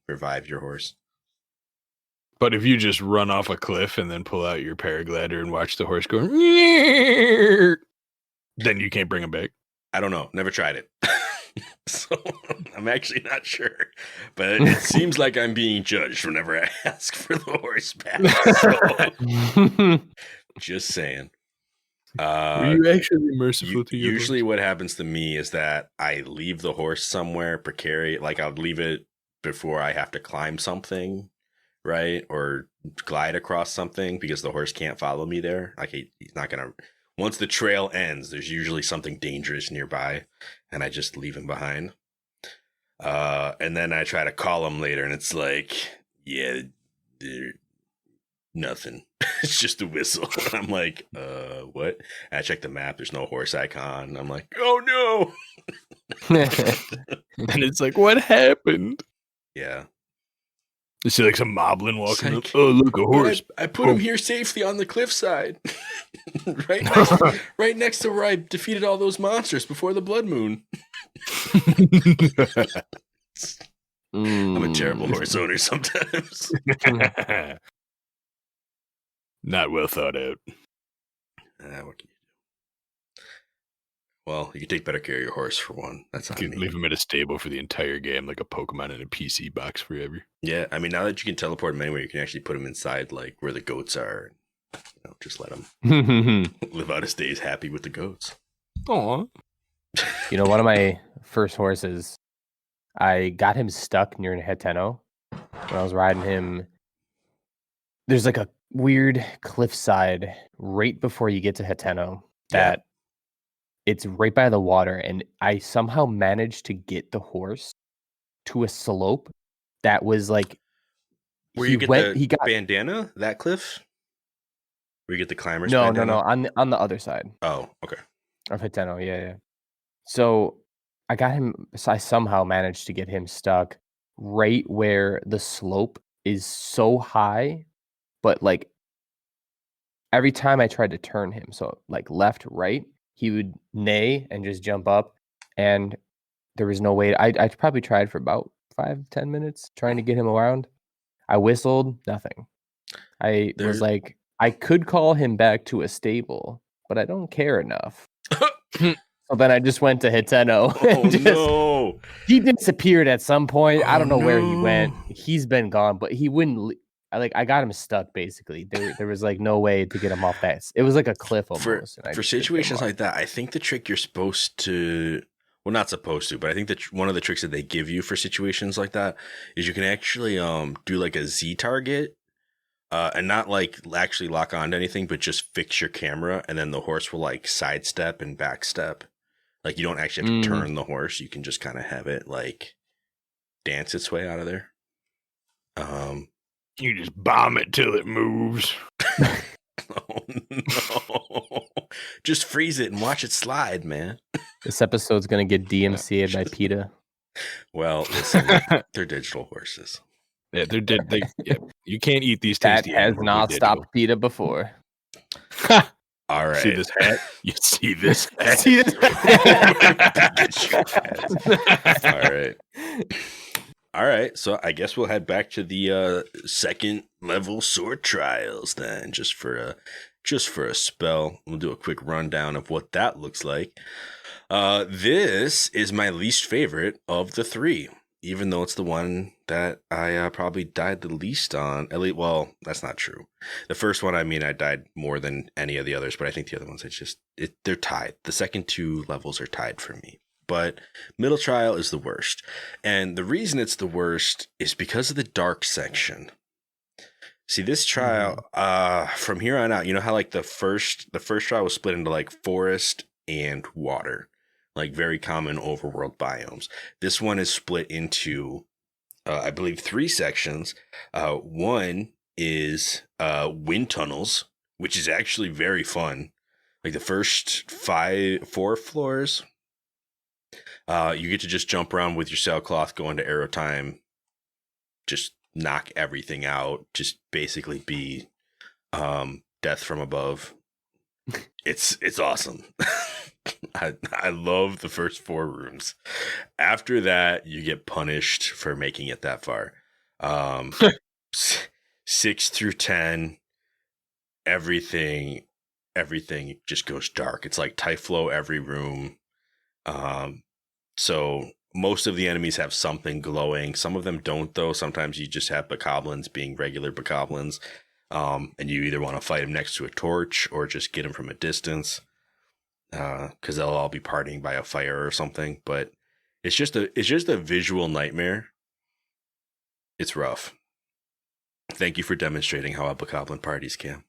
revive your horse. But if you just run off a cliff and then pull out your paraglider and watch the horse go, then you can't bring him back. I don't know. Never tried it. So I'm actually not sure. But it seems like I'm being judged whenever I ask for the horse back. So, just saying. Were you actually merciful to your usually horse? what happens to me is that I leave the horse somewhere precarious. Like I'll leave it before I have to climb something, right? Or glide across something because the horse can't follow me there. Like he's not going to. Once the trail ends, there's usually something dangerous nearby, and I just leave him behind. And then I try to call him later, and it's like, yeah, nothing. It's just a whistle. I'm like, what? And I check the map. There's no horse icon. I'm like, oh no. And it's like, what happened? Yeah. You see like some moblin walking Like, up. Oh, look, a horse. I put him here safely on the cliffside. right next to where I defeated all those monsters before the blood moon. I'm a terrible horse owner sometimes. Not well thought out. What can you do? Well, you can take better care of your horse for one. That's You on can me. leave him in a stable for the entire game, like a Pokemon in a PC box forever. Yeah, I mean, now that you can teleport him anywhere, you can actually put him inside, like where the goats are. Just let him live out his days happy with the goats. Aw. One of my first horses, I got him stuck near Heteno when I was riding him. There's like a weird cliffside right before you get to Heteno that it's right by the water, and I somehow managed to get the horse to a slope that was like Where you get the bandana, that cliff? Where you get the climber's bandana? No, on the other side. Oh, okay. Of Heteno, yeah. So I got him. So I somehow managed to get him stuck right where the slope is so high, but like every time I tried to turn him, so like left, right, he would neigh and just jump up, and there was no way. I probably tried for about 5-10 minutes trying to get him around. I whistled, nothing. Was like, I could call him back to a stable, but I don't care enough. So then I just went to Heteno. No. He disappeared at some point. I don't know where he went. He's been gone, but he wouldn't. I got him stuck basically. There was like no way to get him off that. It was like a cliff almost. For situations like that, I think the trick you're supposed to, well, not supposed to, but I think that one of the tricks that they give you for situations like that is you can actually do like a Z target. And not like actually lock on to anything, but just fix your camera, and then the horse will like sidestep and backstep. Like you don't actually have to turn the horse; you can just kind of have it like dance its way out of there. You just bomb it till it moves. Oh no! Just freeze it and watch it slide, man. This episode's gonna get DMCA'd by PETA. Well, listen, they're digital horses. Yeah, they're dead. You can't eat these That tasty has animals. not stopped PETA before. All right. See this hat? You see this hat? See this? All right. So I guess we'll head back to the second level sword trials then, just for a spell. We'll do a quick rundown of what that looks like. This is my least favorite of the three. even though it's the one that I probably died the least on. At least, well, that's not true. The first one, I mean, I died more than any of the others, but I think the other ones, they're tied. The second two levels are tied for me. But Middle Trial is the worst. And the reason it's the worst is because of the dark section. See, this trial, from here on out, you know how like the first trial was split into like forest and water, like very common overworld biomes. This one is split into, I believe, 3 sections. One is wind tunnels, which is actually very fun. Like the first 4 floors, you get to just jump around with your sailcloth, go into arrow time, just knock everything out, just basically be death from above. It's awesome. I love the first 4 rooms. After that, you get punished for making it that far. 6 through 10, everything just goes dark. It's like Typhlo every room. So most of the enemies have something glowing. Some of them don't, though. Sometimes you just have bokoblins being regular bokoblins. And you either want to fight them next to a torch or just get them from a distance. Because they'll all be partying by a fire or something. But it's just a visual nightmare. It's rough. Thank you for demonstrating how a bokoblin parties, Cam.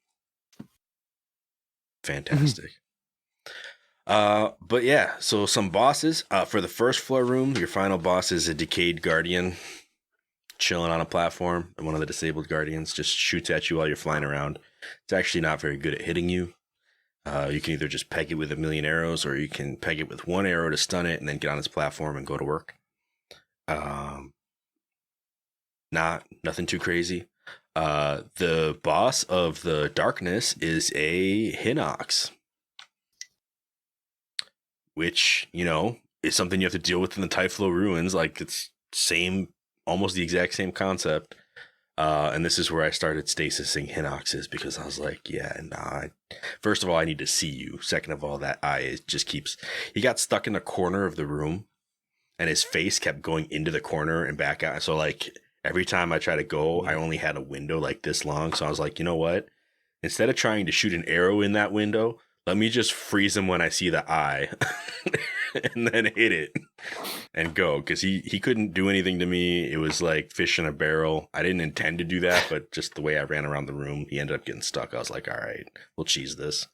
Fantastic. But yeah, so some bosses. For the first floor room, your final boss is a decayed guardian chilling on a platform, and one of the disabled guardians just shoots at you while you're flying around. It's actually not very good at hitting you. You can either just peg it with a million arrows, or you can peg it with 1 arrow to stun it and then get on its platform and go to work. Nothing too crazy. The boss of the darkness is a Hinox, which, you know, is something you have to deal with in the Typhlo ruins. Like, it's almost the exact same concept. And this is where I started stasising Hinoxes, because I was like, first of all, I need to see you. Second of all, that eye he got stuck in a corner of the room, and his face kept going into the corner and back out. So like every time I try to go, I only had a window like this long. So I was like, you know what? Instead of trying to shoot an arrow in that window, let me just freeze him when I see the eye and then hit it and go. Because he couldn't do anything to me. It was like fish in a barrel. I didn't intend to do that, but just the way I ran around the room, he ended up getting stuck. I was like, all right, we'll cheese this.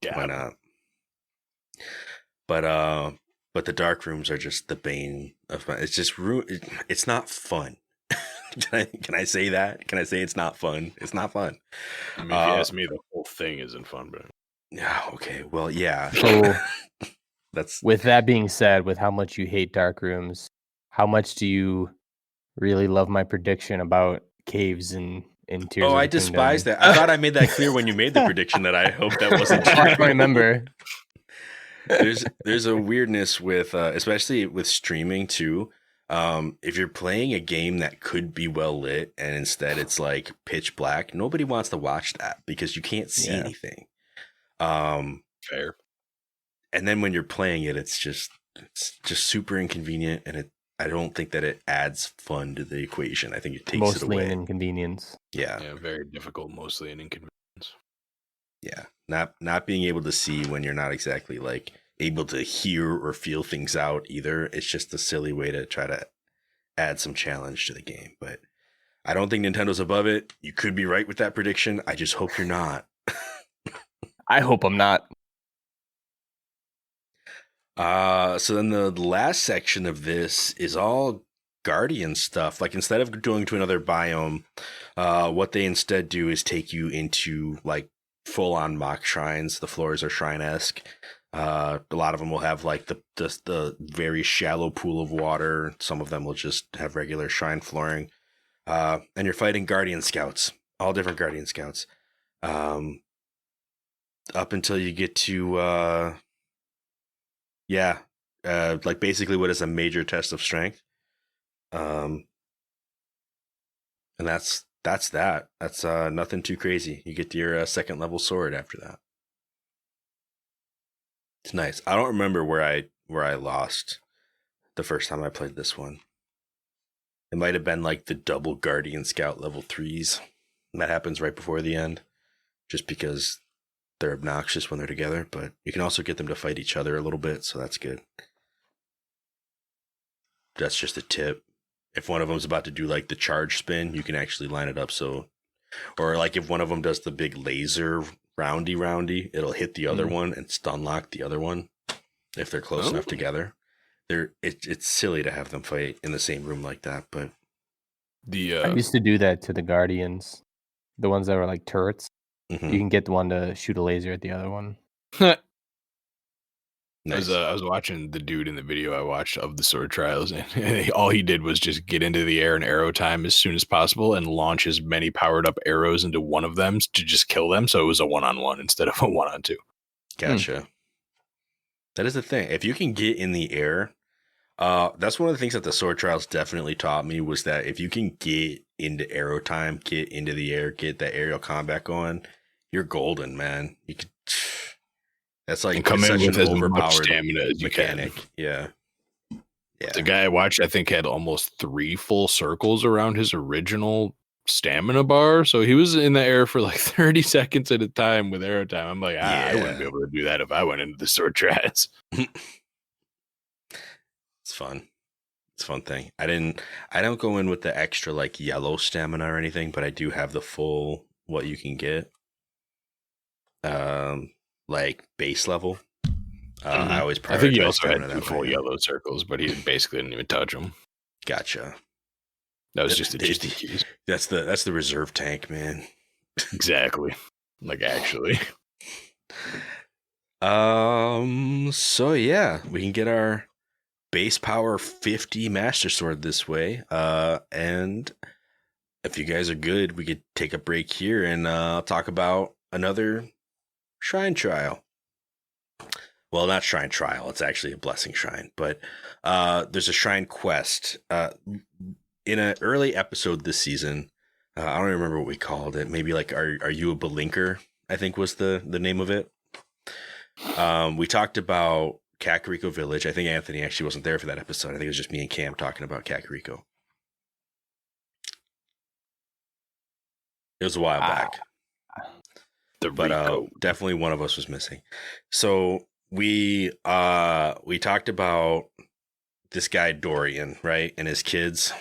Yeah. Why not? But the dark rooms are just the bane of my... It's just... It's not fun. Can I say that? Can I say it's not fun? It's not fun. I mean, if you ask me, the whole thing isn't fun, but... Yeah, okay. Well, yeah. So, that's... With that being said, with how much you hate dark rooms, how much do you really love my prediction about caves in Tears of the I despise that. I thought I made that clear when you made the prediction that I hope that wasn't true. I remember. There's a weirdness with, especially with streaming too. If you're playing a game that could be well lit and instead it's like pitch black, nobody wants to watch that because you can't see anything. Fair. And then when you're playing it, it's just super inconvenient, and I don't think that it adds fun to the equation. I think it takes it away. Mostly an inconvenience. Yeah, very difficult. Mostly an inconvenience. Yeah, not being able to see when you're not exactly like able to hear or feel things out either. It's just a silly way to try to add some challenge to the game. But I don't think Nintendo's above it. You could be right with that prediction. I just hope you're not. I hope I'm not. So then the last section of this is all Guardian stuff. Like, instead of going to another biome, what they instead do is take you into like full-on mock shrines. The floors are shrine-esque. A lot of them will have like the very shallow pool of water. Some of them will just have regular shrine flooring. And you're fighting Guardian Scouts, all different Guardian Scouts. Up until you get to like basically what is a major test of strength. And that's that. That's nothing too crazy. You get to your second level sword after that. It's nice. I don't remember where I lost the first time I played this one. It might have been like the double Guardian Scout level 3s. And that happens right before the end, just because they're obnoxious when they're together. But you can also get them to fight each other a little bit, so that's good. That's just a tip. If one of them's about to do like the charge spin, you can actually line it up so, or like if one of them does the big laser roundy, it'll hit the other one and stun lock the other one if they're close enough together. It's silly to have them fight in the same room like that, but I used to do that to the Guardians, the ones that were like turrets. mhm. You can get the one to shoot a laser at the other one. Nice. I was watching the dude in the video I watched of the sword trials, and all he did was just get into the air in arrow time as soon as possible and launch as many powered up arrows into one of them to just kill them. So it was a 1-on-1 instead of a 1-on-2. Gotcha. That is the thing. If you can get in the air, that's one of the things that the sword trials definitely taught me, was that if you can get into arrow time, get into the air, get that aerial combat going, you're golden, man. You could. That's like And come in with as much stamina as you mechanic. can. Yeah. The guy I watched, I think, had almost 3 full circles around his original stamina bar. So he was in the air for like 30 seconds at a time with arrow time. I'm like, I wouldn't be able to do that if I went into the sword trials. It's fun. It's a fun thing. I don't go in with the extra like yellow stamina or anything, but I do have the full what you can get. Like base level. I always prioritize. I think he also had 2 that full way. yellow circles, but he basically didn't even touch them. Gotcha. That was just a GT keys. That's the reserve tank, man. Exactly. Like actually. So yeah, we can get our base power 50 Master Sword this way. And if you guys are good, we could take a break here and talk about another shrine trial. Well, not shrine trial. It's actually a blessing shrine, but there's a shrine quest. In an early episode this season, I don't remember what we called it. Maybe like, are you a Belinker? I think was the name of it. We talked about Kakariko Village. I think Anthony actually wasn't there for that episode. I think it was just me and Cam talking about Kakariko. It was a while back. But definitely one of us was missing. So we talked about this guy Dorian, right, and his kids.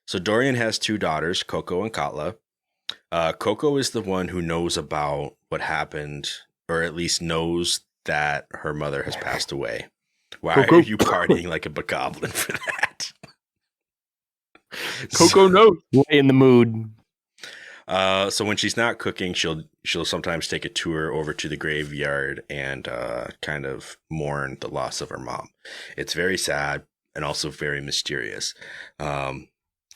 So Dorian has 2 daughters, Coco and Katla. Coco is the one who knows about what happened, or at least knows that her mother has passed away. Why are you partying like a bokoblin for that? Coco knows. Way in the mood. So when she's not cooking, she'll sometimes take a tour over to the graveyard and kind of mourn the loss of her mom. It's very sad and also very mysterious.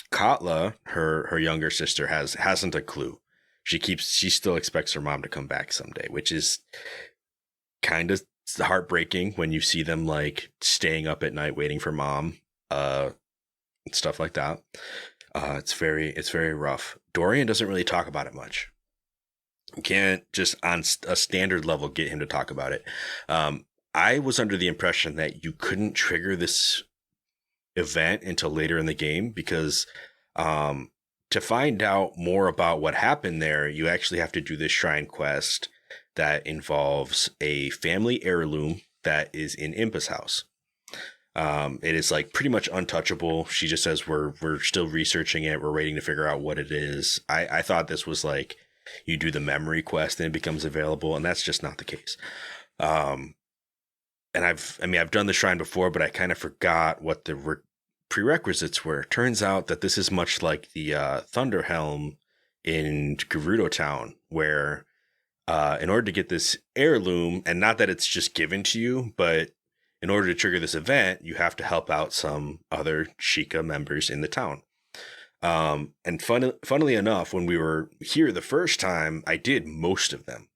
Katla, her younger sister, hasn't a clue. She still expects her mom to come back someday, which is kind of heartbreaking when you see them like staying up at night waiting for mom, stuff like that. It's very rough. Dorian doesn't really talk about it much. You can't just on a standard level get him to talk about it. I was under the impression that you couldn't trigger this event until later in the game because to find out more about what happened there, you actually have to do this shrine quest that involves a family heirloom that is in Impa's house. It is like pretty much untouchable. She just says we're still researching it. We're waiting to figure out what it is. I thought this was like you do the memory quest and it becomes available, and that's just not the case. And I've done the shrine before, but I kind of forgot what the prerequisites were. Turns out that this is much like the Thunder Helm in Gerudo Town, where in order to get this heirloom, and not that it's just given to you, but in order to trigger this event, you have to help out some other Sheikah members in the town. And funnily enough, when we were here the first time, I did most of them.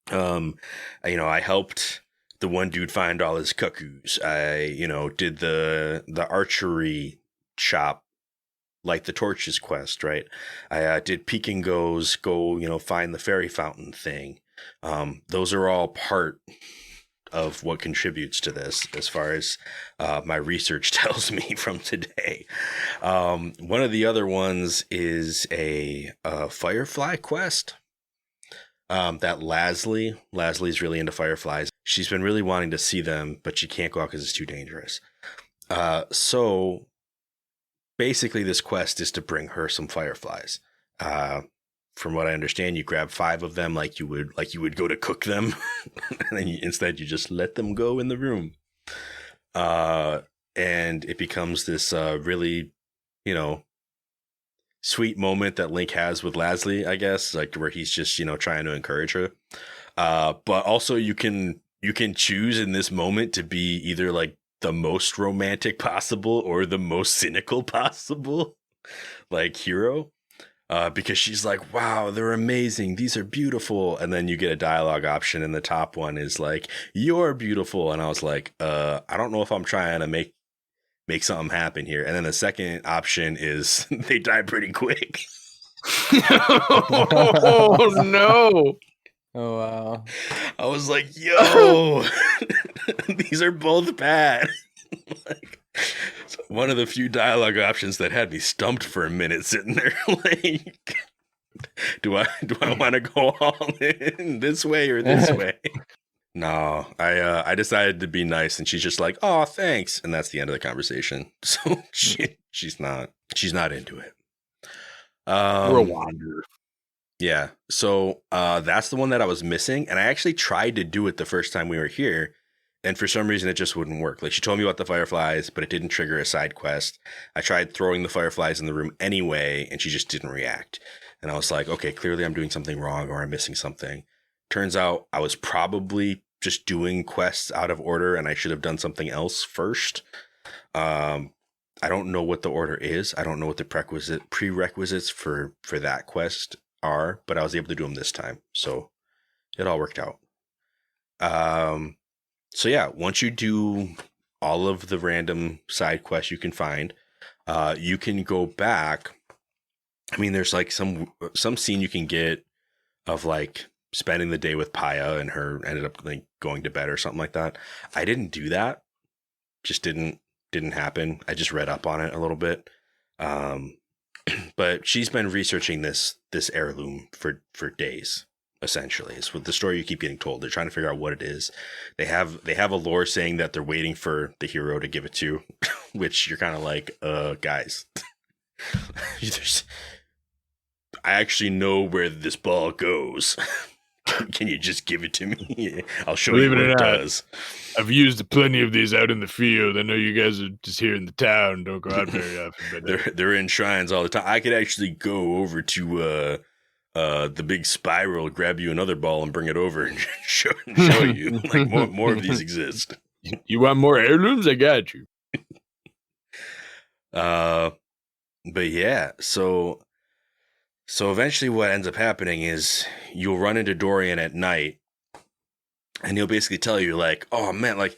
I helped the one dude find all his cuckoos. I, did the archery shop, like the torches quest, right? I did Peek and Go's go, find the fairy fountain thing. Those are all part of what contributes to this, as far as my research tells me from today. One of the other ones is a firefly quest. That Leslie's really into fireflies. She's been really wanting to see them, but she can't go out because it's too dangerous. So basically, this quest is to bring her some fireflies. From what I understand, you grab 5 of them like you would go to cook them, and then instead you just let them go in the room. And it becomes this really, sweet moment that Link has with Leslie, I guess, like where he's just, trying to encourage her. But also you can choose in this moment to be either like the most romantic possible or the most cynical possible, like hero. Because she's like, wow, they're amazing. These are beautiful. And then you get a dialogue option, and the top one is like, you're beautiful. And I was like, I don't know if I'm trying to make something happen here. And then the second option is they die pretty quick. Oh, no. Oh, wow. I was like, yo, these are both bad. Like, one of the few dialogue options that had me stumped for a minute, sitting there like, do I want to go all in this way or this way? No, I decided to be nice, and she's just like, oh, thanks, and that's the end of the conversation. So she's not into it. We're a wanderer. Yeah, so that's the one that I was missing, and I actually tried to do it the first time we were here. And for some reason, it just wouldn't work. Like, she told me about the fireflies, but it didn't trigger a side quest. I tried throwing the fireflies in the room anyway, and she just didn't react. And I was like, okay, clearly I'm doing something wrong, or I'm missing something. Turns out I was probably just doing quests out of order, and I should have done something else first. I don't know what the order is. I don't know what the prerequisites for that quest are, but I was able to do them this time. So it all worked out. So yeah, once you do all of the random side quests you can find, you can go back. I mean, there's like some scene you can get of like spending the day with Paya, and her ended up like going to bed or something like that. I didn't do that. Just didn't happen. I just read up on it a little bit. But she's been researching this heirloom for days. Essentially, it's what the story you keep getting told. They're trying to figure out what it is. They have a lore saying that they're waiting for the hero to give it to, which you're kind of like, guys, I actually know where this ball goes. Can you just give it to me? I'll show you what it does. I've used plenty of these out in the field. I know you guys are just here in the town, don't go out very often. But they're in shrines all the time. I could actually go over to the big spiral, grab you another ball, and bring it over and show you. Like more of these exist. You want more heirlooms? I got you. But yeah, so eventually what ends up happening is you'll run into Dorian at night, and he'll basically tell you like, oh man, like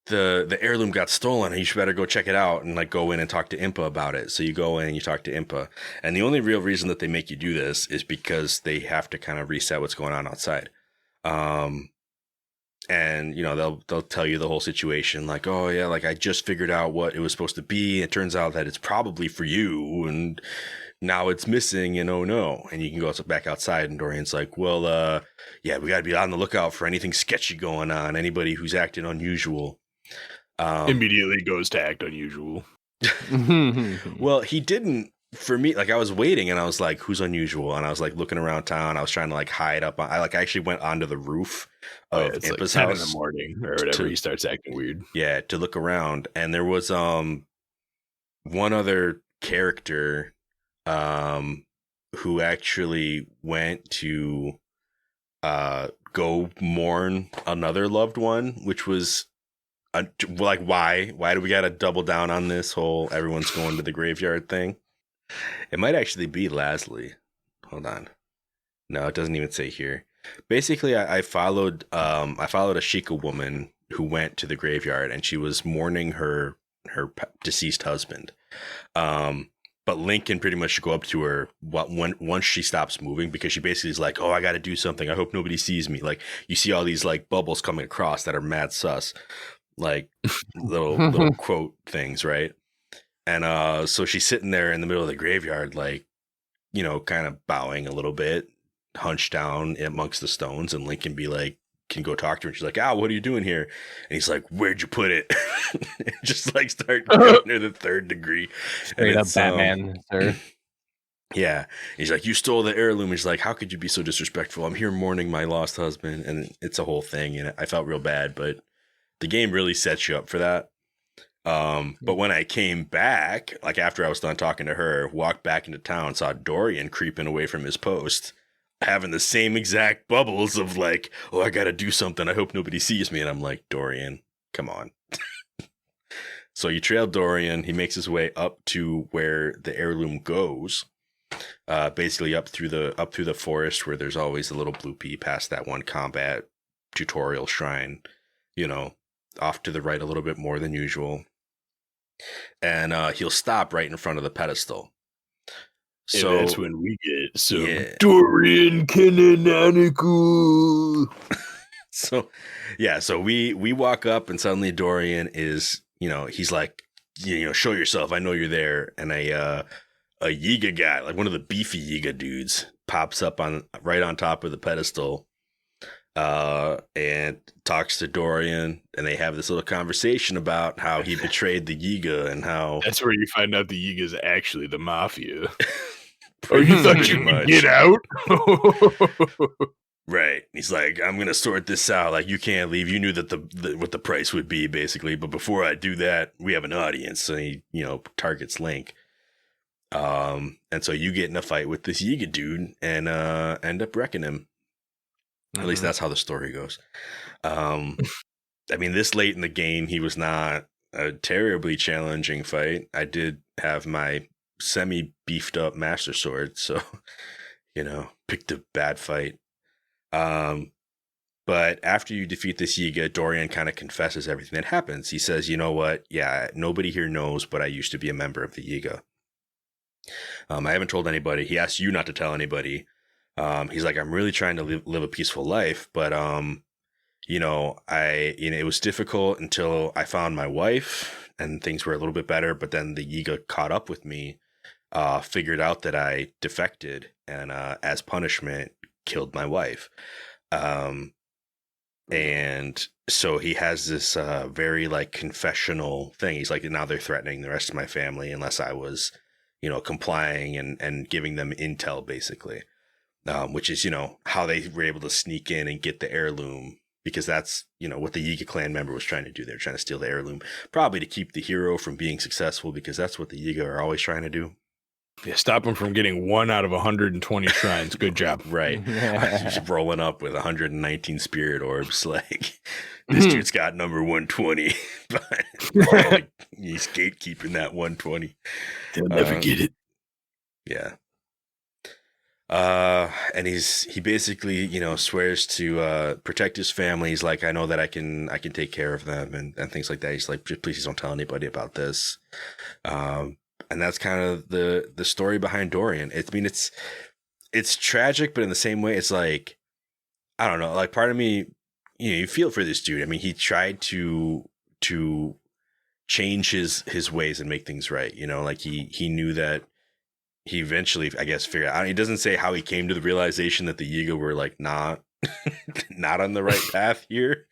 the heirloom got stolen, and you should better go check it out, and like go in and talk to Impa about it. So you go in and you talk to Impa, and the only real reason that they make you do this is because they have to kind of reset what's going on outside. And they'll tell you the whole situation, like, oh yeah, like I just figured out what it was supposed to be. It turns out that it's probably for you, and now it's missing, and oh no. And you can go back outside, and Dorian's like, well, yeah, we got to be on the lookout for anything sketchy going on, anybody who's acting unusual. Immediately goes to act unusual. Well, he didn't. For me, like I was waiting, and I was like, who's unusual? And I was like looking around town. I was trying to like hide up. I actually went onto the roof of Impa's like 10 house in the morning or whatever. He starts acting weird. Yeah, to look around, and there was one other character who actually went to go mourn another loved one, which was like, why do we gotta double down on this whole everyone's going to the graveyard thing? It might actually be Leslie. Hold on. No, it doesn't even say here. Basically, I followed a Sheikah woman who went to the graveyard, and she was mourning her deceased husband. But Link can pretty much go up to her once she stops moving, because she basically is like, oh, I got to do something. I hope nobody sees me. Like, you see all these like bubbles coming across that are mad sus, like little quote things, right? And so she's sitting there in the middle of the graveyard, like, you know, kind of bowing a little bit, hunched down amongst the stones, and Link can go talk to her. And she's like, what are you doing here? And he's like, where'd you put it? Just like start giving her the third degree. Straight up Batman, sir. Yeah. He's like, you stole the heirloom. He's like, how could you be so disrespectful? I'm here mourning my lost husband. And it's a whole thing. And I felt real bad, but the game really sets you up for that. But when I came back, like after I was done talking to her, walked back into town, saw Dorian creeping away from his post, having the same exact bubbles of like, oh, I got to do something. I hope nobody sees me. And I'm like, Dorian, come on. So you trail Dorian. He makes his way up to where the heirloom goes, basically up through the forest where there's always a little blue pea past that one combat tutorial shrine, you know, off to the right a little bit more than usual. And he'll stop right in front of the pedestal. So and that's when we get some Dorian canonical. So we walk up, and suddenly Dorian is, you know, he's like, you know, show yourself. I know you're there. And a Yiga guy, like one of the beefy Yiga dudes, pops up right on top of the pedestal, and talks to Dorian, and they have this little conversation about how he betrayed the Yiga and how that's where you find out the Yiga is actually the mafia. Oh, you thought you could get out? Right. He's like, I'm gonna sort this out. Like, you can't leave. You knew that what the price would be, basically. But before I do that, we have an audience. So he, you know, targets Link. And so you get in a fight with this Yiga dude and end up wrecking him. At least that's how the story goes. I mean, this late in the game, he was not a terribly challenging fight. I did have my semi-beefed up Master Sword, so, you know, picked a bad fight. But after you defeat this Yiga, Dorian kind of confesses everything that happens. He says, you know what? Yeah, nobody here knows, but I used to be a member of the Yiga. I haven't told anybody. He asked you not to tell anybody. He's like, I'm really trying to live a peaceful life, but you know, it was difficult until I found my wife and things were a little bit better. But then the Yiga caught up with me, figured out that I defected, and as punishment, killed my wife. And so he has this very like confessional thing. He's like, now they're threatening the rest of my family unless I was, you know, complying and giving them intel, basically. Which is, you know, how they were able to sneak in and get the heirloom, because that's, you know, what the Yiga clan member was trying to do. They're trying to steal the heirloom, probably to keep the hero from being successful, because that's what the Yiga are always trying to do. Yeah, stop him from getting 1 out of 120 shrines. Good job. Right. He's rolling up with 119 spirit orbs. Like, this dude's got number 120. But like, he's gatekeeping that 120. He'll never get it. Yeah. And he basically, you know, swears to protect his family. He's like, I know that I can take care of them and things like that. He's like, please don't tell anybody about this. And that's kind of the story behind Dorian. I mean, it's tragic, but in the same way, it's like, I don't know, like part of me, you know, you feel for this dude. I mean, he tried to change his ways and make things right. You know, like he knew that he eventually, I guess, figured out. He doesn't say how he came to the realization that the Yiga were like not on the right path here,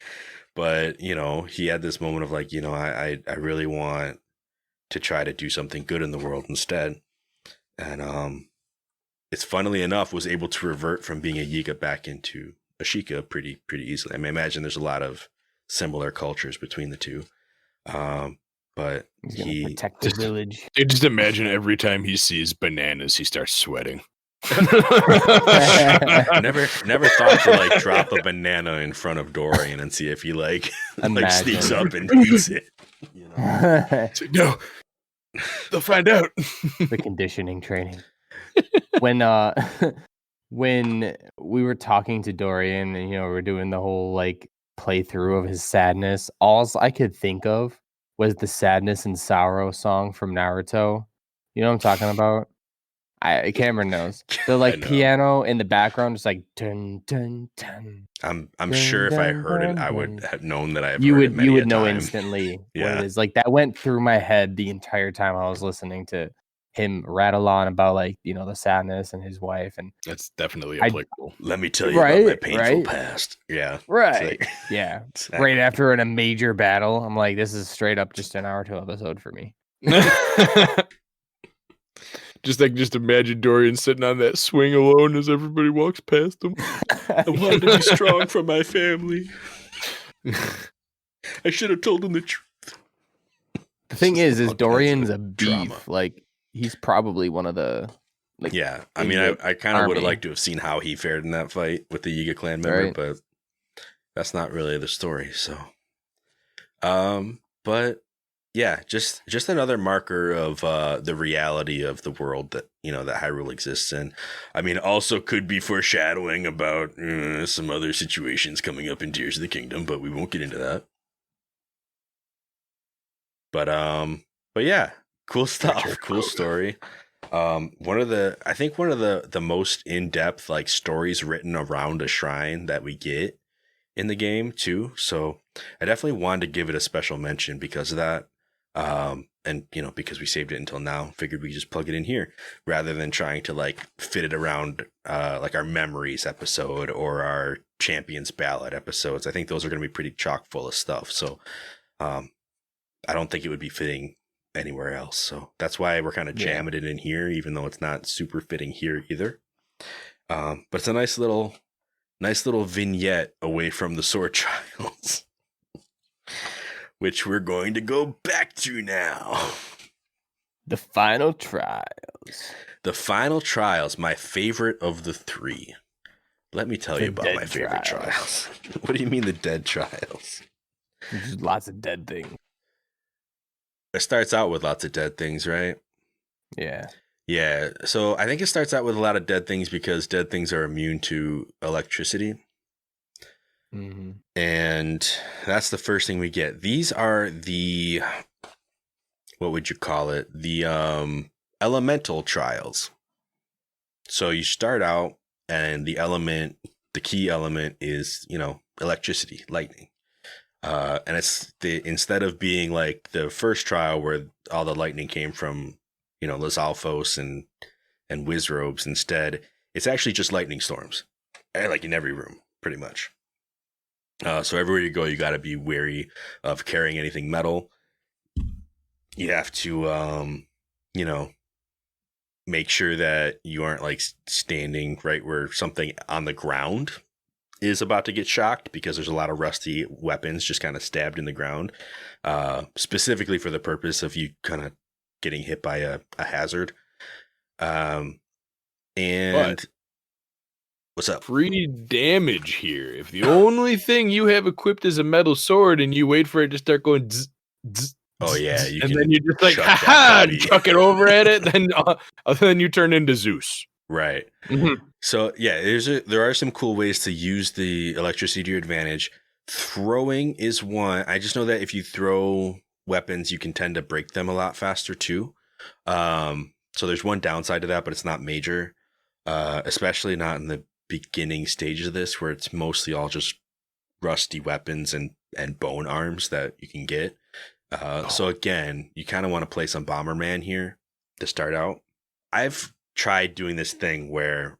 but you know, he had this moment of like, you know, I really want to try to do something good in the world instead. And it's funnily enough was able to revert from being a Yiga back into a Sheikah pretty easily. I mean, I imagine there's a lot of similar cultures between the two. But he protect the village. I just imagine every time he sees bananas, he starts sweating. never thought to like drop a banana in front of Dorian and see if he like sneaks up and eats it. You know? No, they'll find out. The conditioning training. When we were talking to Dorian, and you know, we're doing the whole like playthrough of his sadness, all I could think of was the Sadness and Sorrow song from Naruto, You know what I'm talking about? Cameron knows. The I like know. piano in the background, just like dun dun dun. I'm Dun, sure if I dun, heard it, dun, I would dun. have known that I've You heard it would many a know time. instantly what Yeah. it is. Like that went through my head the entire time I was listening to him rattle on about like the sadness and his wife and That's definitely I- applicable. Let me tell you about my Right, painful right. past. Yeah. right. It's like- Yeah. Exactly. Right after a major battle, I'm like, this is straight up just an hour 2 episode for me. Just imagine Dorian sitting on that swing alone as everybody walks past him. I wanted to be strong for my family. I should have told him the truth. The thing Just is all kinds Dorian's of a beef. drama. Like he's probably one of the like Yeah, I in mean, the I kind of would have army. liked to have seen how he fared in that fight with the Yiga clan member, Right. but that's not really the story. So, but yeah, just another marker of the reality of the world that that Hyrule exists in. I mean, also could be foreshadowing about some other situations coming up in Tears of the Kingdom, but we won't get into that. But yeah, cool stuff, cool story. One of the most in-depth like stories written around a shrine that we get in the game too. So I definitely wanted to give it a special mention because of that. And because we saved it until now, figured we just plug it in here rather than trying to like fit it around like our memories episode or our champions ballad episodes. I think those are going to be pretty chock full of stuff. So I don't think it would be fitting anywhere else. So that's why we're kind of jamming it in here, even though it's not super fitting here either. But it's a nice little vignette away from the sword trials, which we're going to go back to now. The final trials. The final trials, my favorite of the three. Let me tell The you about dead my favorite trials. What do you mean the dead trials? There's lots of dead things. It starts out with lots of dead things, right? Yeah. Yeah, so I think it starts out with a lot of dead things because dead things are immune to electricity. Mm-hmm. And that's the first thing we get. These are the, what would you call it? The elemental trials. So you start out and the key element is, electricity, lightning. And it's instead of being like the first trial where all the lightning came from, Lizalfos and Wizrobes, instead, it's actually just lightning storms, like in every room, pretty much. So everywhere you go, you got to be wary of carrying anything metal. You have to, make sure that you aren't like standing right where something on the ground is about to get shocked, because there's a lot of rusty weapons just kind of stabbed in the ground, specifically for the purpose of you kind of getting hit by a hazard. And But what's up? free damage here. If the only thing you have equipped is a metal sword and you wait for it to start going zzz, zzz, Oh yeah, zzz, you and can then you're just like, chuck that ha puppy. chuck it over at it, then you turn into Zeus. Right. Mhm. So yeah, there are some cool ways to use the electricity to your advantage. Throwing is one. I just know that if you throw weapons, you can tend to break them a lot faster too. So there's one downside to that, but it's not major, especially not in the beginning stages of this, where it's mostly all just rusty weapons and bone arms that you can get. So again, you kind of want to play some Bomberman here to start out. I've tried doing this thing where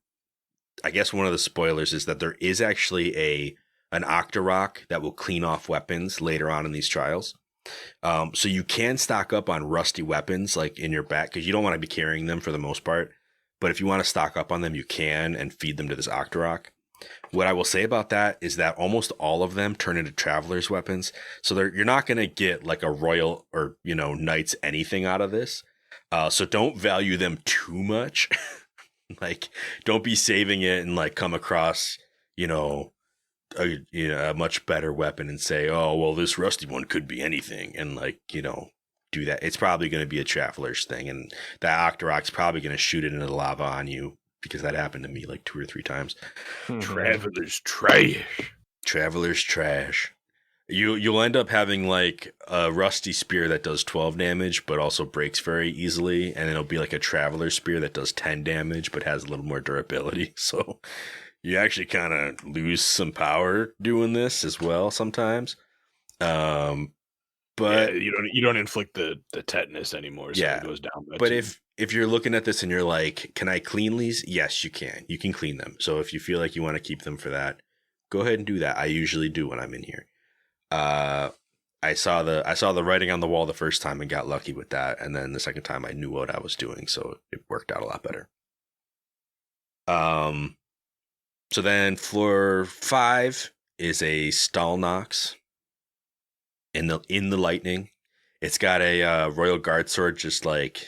I guess one of the spoilers is that there is actually an Octorok that will clean off weapons later on in these trials. So you can stock up on rusty weapons like in your back, because you don't want to be carrying them for the most part. But if you want to stock up on them, you can and feed them to this Octorok. What I will say about that is that almost all of them turn into traveler's weapons. So you're not going to get like a royal or, knight's anything out of this. So don't value them too much. Like, don't be saving it and like come across, a much better weapon and say, oh, well, this rusty one could be anything. And like, do that. It's probably going to be a traveler's thing. And that Octorok's probably going to shoot it into the lava on you, because that happened to me like 2 or 3 times. Traveler's trash. Traveler's trash. You'll end up having like a rusty spear that does 12 damage, but also breaks very easily, and it'll be like a traveler spear that does 10 damage, but has a little more durability. So you actually kind of lose some power doing this as well sometimes. But you don't inflict the tetanus anymore, so it goes down. But if you're looking at this and you're like, can I clean these? Yes, you can. You can clean them. So if you feel like you want to keep them for that, go ahead and do that. I usually do when I'm in here. I saw the writing on the wall the first time and got lucky with that, and then the second time I knew what I was doing, so it worked out a lot better. So then floor 5 is a stall knocks in the lightning. It's got a royal guard sword just like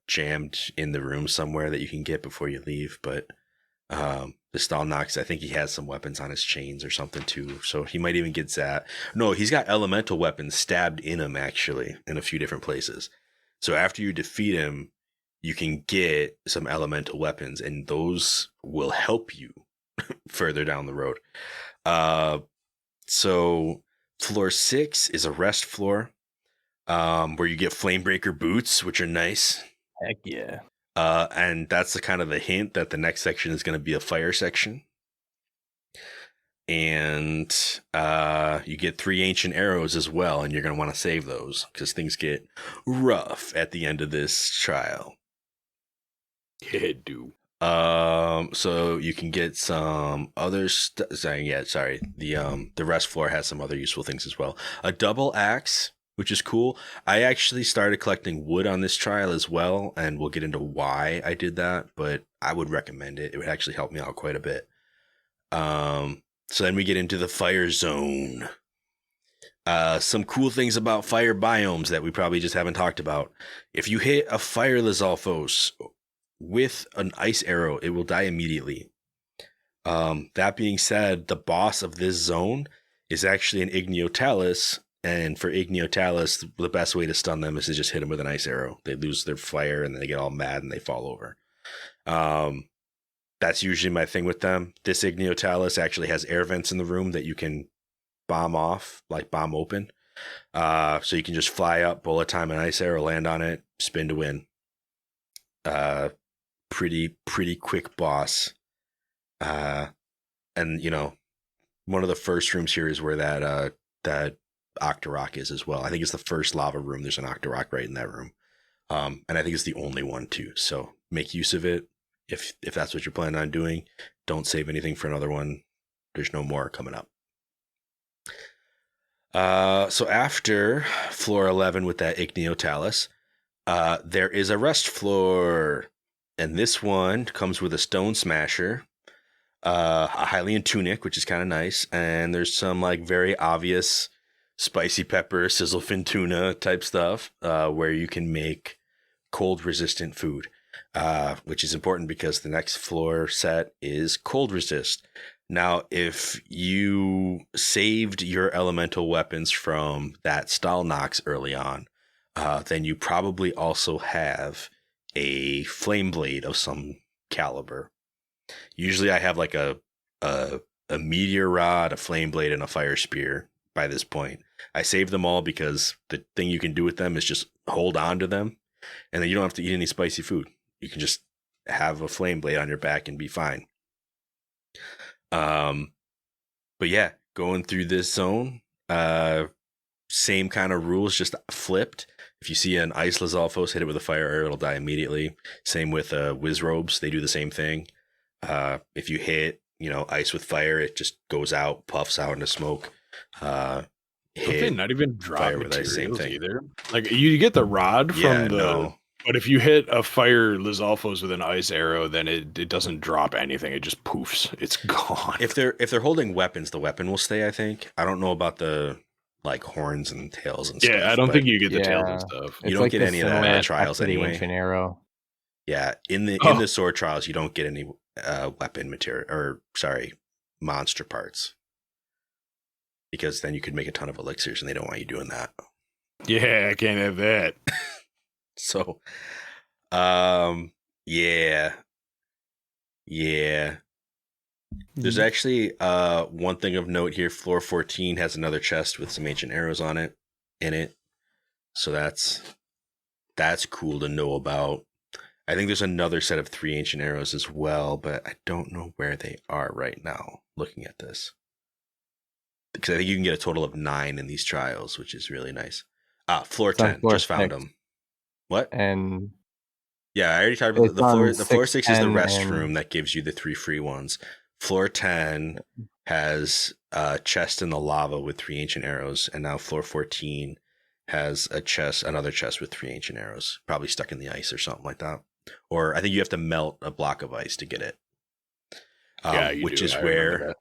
jammed in the room somewhere that you can get before you leave, but the stall knocks, I think he has some weapons on his chains or something too, so he might even get that. No, he's got elemental weapons stabbed in him actually in a few different places. So after you defeat him, you can get some elemental weapons, and those will help you further down the road. So floor 6 is a rest floor, where you get Flamebreaker boots, which are nice. Heck yeah. And that's the kind of the hint that the next section is going to be a fire section. And you get 3 ancient arrows as well, and you're going to want to save those because things get rough at the end of this trial. Yeah, do. So you can get some other the rest floor has some other useful things as well. A double axe, which is cool. I actually started collecting wood on this trial as well, and we'll get into why I did that, but I would recommend it. It would actually help me out quite a bit. So then we get into the fire zone. Some cool things about fire biomes that we probably just haven't talked about. If you hit a fire Lizalfos with an ice arrow, it will die immediately. That being said, the boss of this zone is actually an Igniotalus, and for Igniotalus, the best way to stun them is to just hit them with an ice arrow. They lose their fire and then they get all mad and they fall over. That's usually my thing with them. This Igniotalus actually has air vents in the room that you can bomb off, like bomb open. So you can just fly up, bullet time an ice arrow, land on it, spin to win. Pretty quick boss. And you know, one of the first rooms here is where that Octorok is as well. I think it's the first lava room. There's an Octorok right in that room. And I think it's the only one too. So make use of it if that's what you're planning on doing. Don't save anything for another one. There's no more coming up. So after floor 11 with that Igniotalus, there is a rest floor, and this one comes with a Stone Smasher, a Hylian Tunic, which is kind of nice, and there's some like very obvious spicy pepper, sizzlefin tuna type stuff, where you can make cold resistant food, which is important because the next floor set is cold resist. Now, if you saved your elemental weapons from that Stalnox early on, then you probably also have a flame blade of some caliber. Usually I have like a meteor rod, a flame blade, and a fire spear by this point. I save them all because the thing you can do with them is just hold on to them, and then you don't have to eat any spicy food. You can just have a flame blade on your back and be fine. But yeah, going through this zone, same kind of rules, just flipped. If you see an ice Lizalfos, hit it with a fire arrow, it'll die immediately. Same with Wizrobes, they do the same thing. If you hit, ice with fire, it just goes out, puffs out into smoke. Don't they not even drop fire with materials ice, same thing. either? Like you get the rod from but if you hit a fire Lizalfos with an ice arrow, then it doesn't drop anything. It just poofs. It's gone. If they're holding weapons, the weapon will stay, I think. I don't know about the like horns and tails and stuff. Yeah, I don't think you get the tails and stuff. You don't get any of that in the trials anyway. Ancient arrow. Yeah, in the sword trials, you don't get any weapon material, or sorry, monster parts, because then you could make a ton of elixirs, and they don't want you doing that. Yeah, I can't have that. So, yeah. There's actually one thing of note here. Floor 14 has another chest with some ancient arrows on it, in it. So that's cool to know about. I think there's another set of 3 ancient arrows as well, but I don't know where they are right now, looking at this. Because I think you can get a total of 9 in these trials, which is really nice. Floor 10, just found them. What? And yeah, I already talked about the floor. The floor 6 is the 10 restroom that gives you the 3 free ones. Floor 10 has a chest in the lava with 3 ancient arrows, and now floor 14 has another chest with 3 ancient arrows, probably stuck in the ice or something like that. Or I think you have to melt a block of ice to get it. Which is where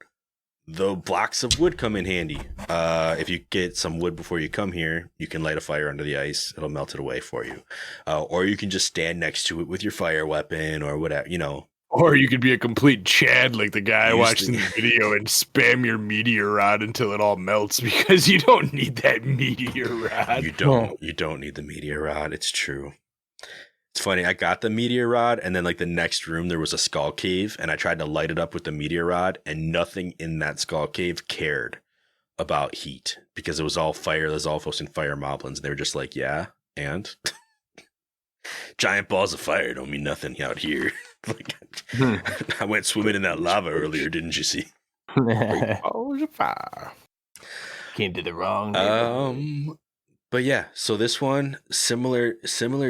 the blocks of wood come in handy. If you get some wood before you come here, you can light a fire under the ice. It'll melt it away for you. Or you can just stand next to it with your fire weapon or whatever, Or you could be a complete Chad like the guy I watched in the video and spam your meteor rod until it all melts because you don't need that meteor rod. You don't need the meteor rod. It's true. It's funny. I got the meteor rod, and then like the next room there was a skull cave, and I tried to light it up with the meteor rod, and nothing in that skull cave cared about heat because it was all fire. There's all fucking fire moblins. They were just like, yeah, and giant balls of fire don't mean nothing out here. Like, I went swimming in that lava earlier, didn't you see? Balls of fire. Came to the wrong neighborhood. But yeah, so this one, similar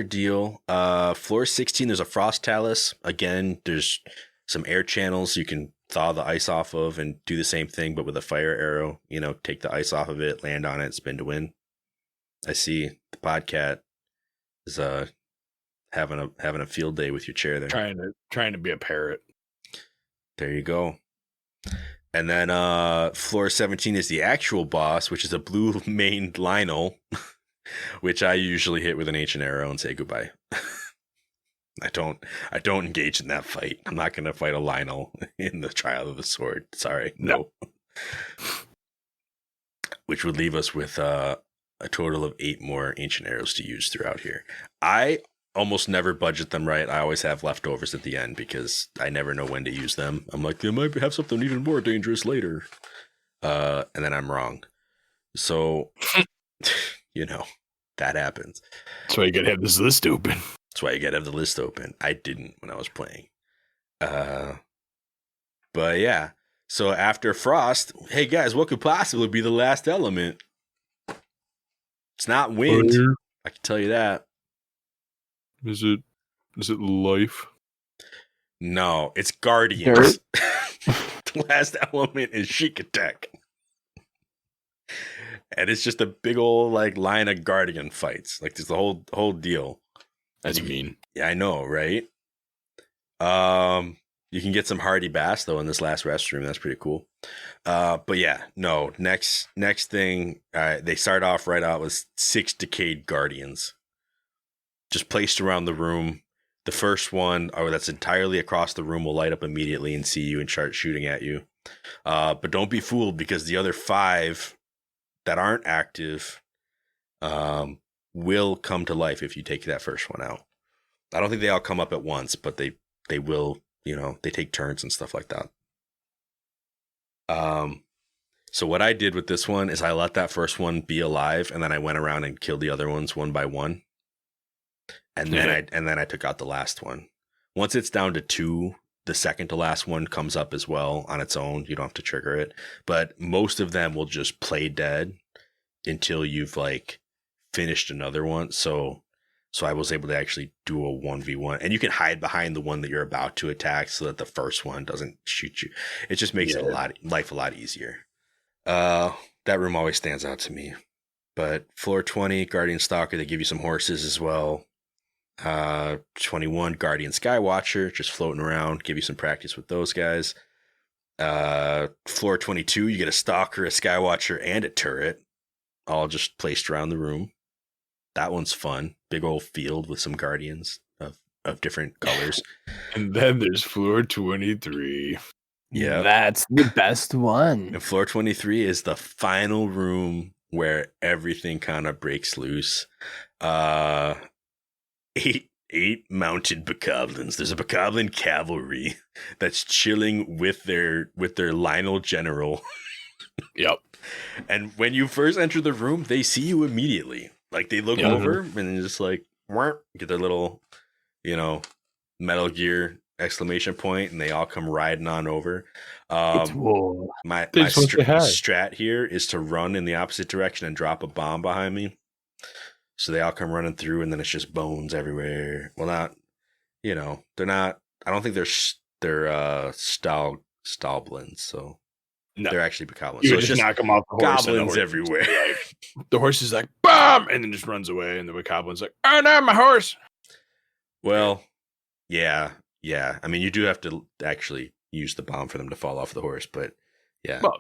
deal. Floor 16, there's a frost talus. Again, there's some air channels you can thaw the ice off of and do the same thing, but with a fire arrow. Take the ice off of it, land on it, spin to win. I see the podcat is having a field day with your chair there. Trying to be a parrot. There you go. And then floor 17 is the actual boss, which is a blue maned Lionel, which I usually hit with an ancient arrow and say goodbye. I don't engage in that fight. I'm not going to fight a Lionel in the Trial of the Sword. Sorry. No. Which would leave us with a total of 8 more ancient arrows to use throughout here. I almost never budget them right. I always have leftovers at the end because I never know when to use them. I'm like, they might have something even more dangerous later. And then I'm wrong. So, that happens. That's why you gotta have this list open. That's why you gotta have the list open. I didn't when I was playing. But yeah. So after Frost, hey guys, what could possibly be the last element? It's not wind. Fire. I can tell you that. Is it life? No, it's Guardians. The last element is Sheik Attack. And it's just a big old line of Guardian fights. Like there's the whole deal. That's mean. Yeah, I know, right? You can get some hardy bass though in this last restroom. That's pretty cool. But yeah, no. Next thing, they start off right out with 6 decayed Guardians. Just placed around the room. The first one, that's entirely across the room, will light up immediately and see you and start shooting at you. But don't be fooled because the other 5 that aren't active will come to life if you take that first one out. I don't think they all come up at once, but they will, they take turns and stuff like that. So what I did with this one is I let that first one be alive, and then I went around and killed the other ones one by one. And then I took out the last one. Once it's down to 2, the second to last one comes up as well on its own. You don't have to trigger it. But most of them will just play dead until you've finished another one. So I was able to actually do a 1v1. And you can hide behind the one that you're about to attack so that the first one doesn't shoot you. It just makes life a lot easier. That room always stands out to me. But floor 20, Guardian Stalker, they give you some horses as well. 21, Guardian Skywatcher, just floating around, give you some practice with those guys. Floor 22, you get a Stalker, a Skywatcher, and a turret, all just placed around the room. That one's fun. Big old field with some Guardians of different colors. And then there's floor 23. Yeah, That's the best one. and floor 23 is the final room where everything kind of breaks loose. 8 8 mounted bokoblins. There's a bokoblin cavalry that's chilling with their Lionel general. Yep. And when you first enter the room, they see you immediately. Like they look over and just like get their little, Metal Gear exclamation point, and they all come riding on over. It's war. My strat here is to run in the opposite direction and drop a bomb behind me. So they all come running through, and then it's just bones everywhere. Well, not, they're not. I don't think they're Stalblins, so no. They're actually bokoblins. You So just it's just knock them off the horse. goblins everywhere. The horse is like, BAM! And then just runs away, and the bokoblin's like, oh no, my horse! Well, yeah. I mean, you do have to actually use the bomb for them to fall off the horse, but yeah. Well,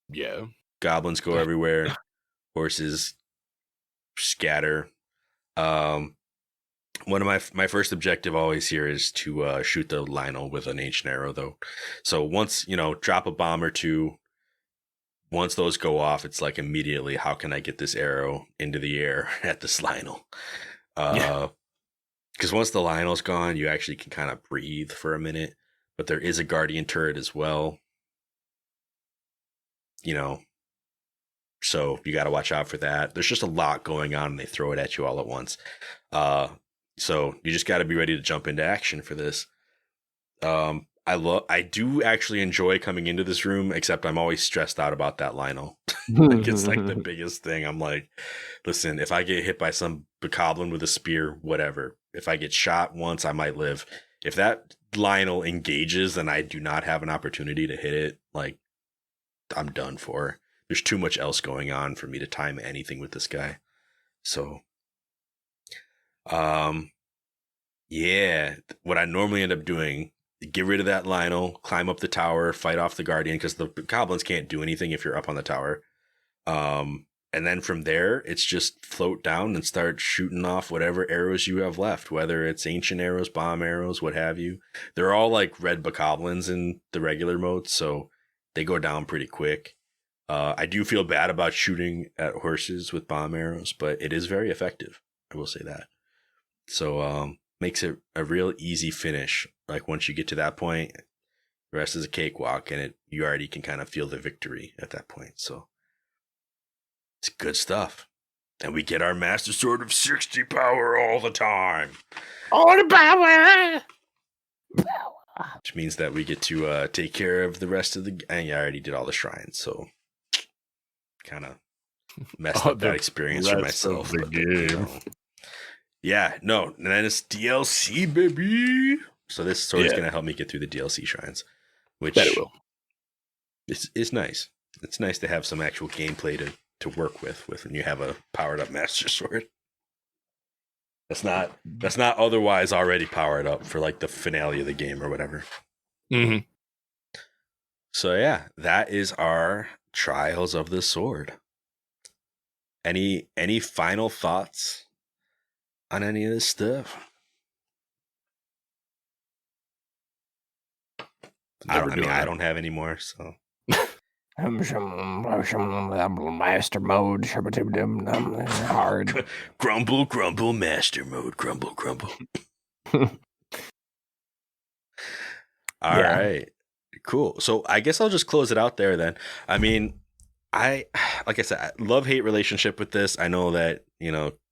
yeah. Goblins go everywhere. Horses scatter. One of my first objective always here is to shoot the Lionel with an ancient arrow, though. So once, drop a bomb or two, once those go off, it's like immediately, how can I get this arrow into the air at this Lionel? Because once the Lionel's gone, you actually can kind of breathe for a minute. But there is a Guardian turret as well. So you got to watch out for that. There's just a lot going on, and they throw it at you all at once. So you just got to be ready to jump into action for this. I do actually enjoy coming into this room, except I'm always stressed out about that Lionel. It's like the biggest thing. I'm like, listen, if I get hit by some bokoblin with a spear, whatever. If I get shot once, I might live. If that Lionel engages, then I do not have an opportunity to hit it. Like, I'm done for. There's too much else going on for me to time anything with this guy. So, yeah, what I normally end up doing, get rid of that Lionel, climb up the tower, fight off the Guardian, because the goblins can't do anything if you're up on the tower. And then from there, it's just float down and start shooting off whatever arrows you have left, whether it's ancient arrows, bomb arrows, what have you. They're all like red bokoblins in the regular mode, so they go down pretty quick. I do feel bad about shooting at horses with bomb arrows, but it is very effective. I will say that. So makes it a real easy finish. Like once you get to that point, the rest is a cakewalk, and you already can kind of feel the victory at that point. So it's good stuff. And we get our Master Sword of 60 power all the time. All the power! Which means that we get to take care of the rest of the... And I already did all the shrines, so kind of messed up that experience for myself. The game. Yeah, no, and then it's DLC, baby. So this sword is going to help me get through the DLC shrines, which is nice. It's nice to have some actual gameplay to work with when you have a powered up Master Sword. That's not otherwise already powered up for like the finale of the game or whatever. Mm-hmm. So yeah, that is our Trials of the Sword. Any final thoughts on any of this stuff? I don't have any more, so. Master mode, hard. Grumble, master mode, grumble. All right, cool. So I guess I'll just close it out there then. I mean, like I said, love-hate relationship with this. I know that,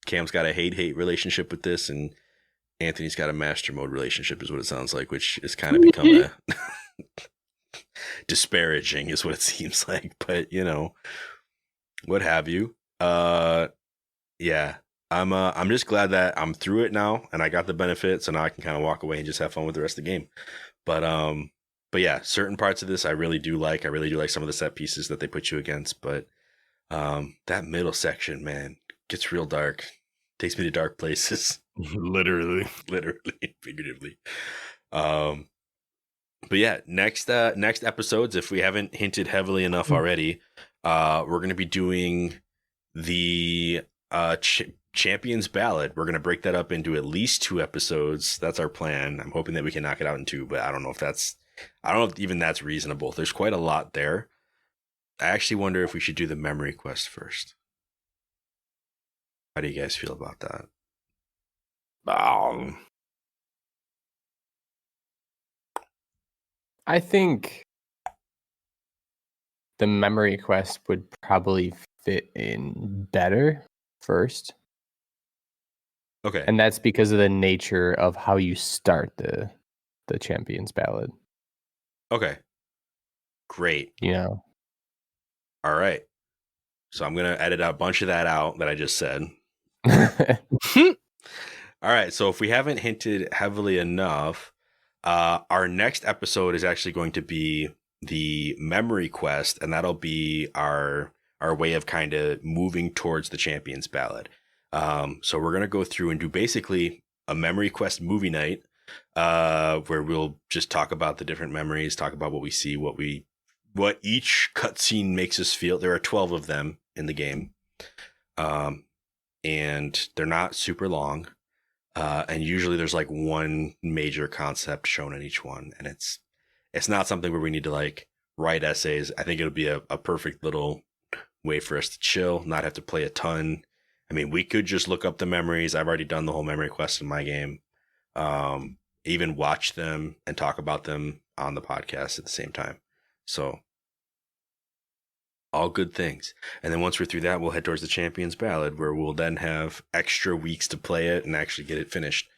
Cam's got a hate relationship with this, and Anthony's got a master mode relationship is what it sounds like, which is kind of become a disparaging is what it seems like, but what have you. Yeah, I'm just glad that I'm through it now and I got the benefit, so now I can kind of walk away and just have fun with the rest of the game. But yeah, certain parts of this I really do like some of the set pieces that they put you against, but that middle section, man, gets real dark, takes me to dark places. literally figuratively. But yeah, next episodes, if we haven't hinted heavily enough already, we're going to be doing the Champions Ballad. We're going to break that up into at least 2 episodes. That's our plan. I'm hoping that we can knock it out in 2, but I don't know if even that's reasonable. There's quite a lot there. I actually wonder if we should do the memory quest first. How do you guys feel about that? I think the memory quest would probably fit in better first. Okay. And that's because of the nature of how you start the Champions Ballad. Okay. Great. You know? All right. So I'm going to edit a bunch of that out that I just said. All right. So if we haven't hinted heavily enough, our next episode is actually going to be the memory quest, and that'll be our way of kind of moving towards the Champions Ballad. So we're going to go through and do basically a memory quest movie night, where we'll just talk about the different memories, talk about what we see, what each cutscene makes us feel. There are 12 of them in the game. And they're not super long. And usually there's like one major concept shown in each one. And it's not something where we need to like write essays. I think it'll be a perfect little way for us to chill, not have to play a ton. I mean, we could just look up the memories. I've already done the whole memory quest in my game. Even watch them and talk about them on the podcast at the same time. So all good things. And then once we're through that, we'll head towards the Champions Ballad, where we'll then have extra weeks to play it and actually get it finished.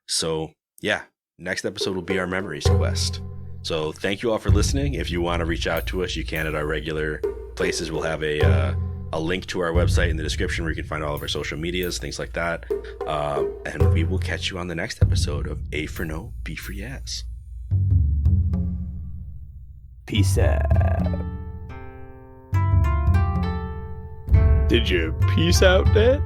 So yeah, next episode will be our memories quest. So thank you all for listening. If you want to reach out to us, you can at our regular places. We'll have a link to our website in the description where you can find all of our social medias, things like that. And we will catch you on the next episode of A for No, B for Yes. Peace out. Did you peace out, Dad?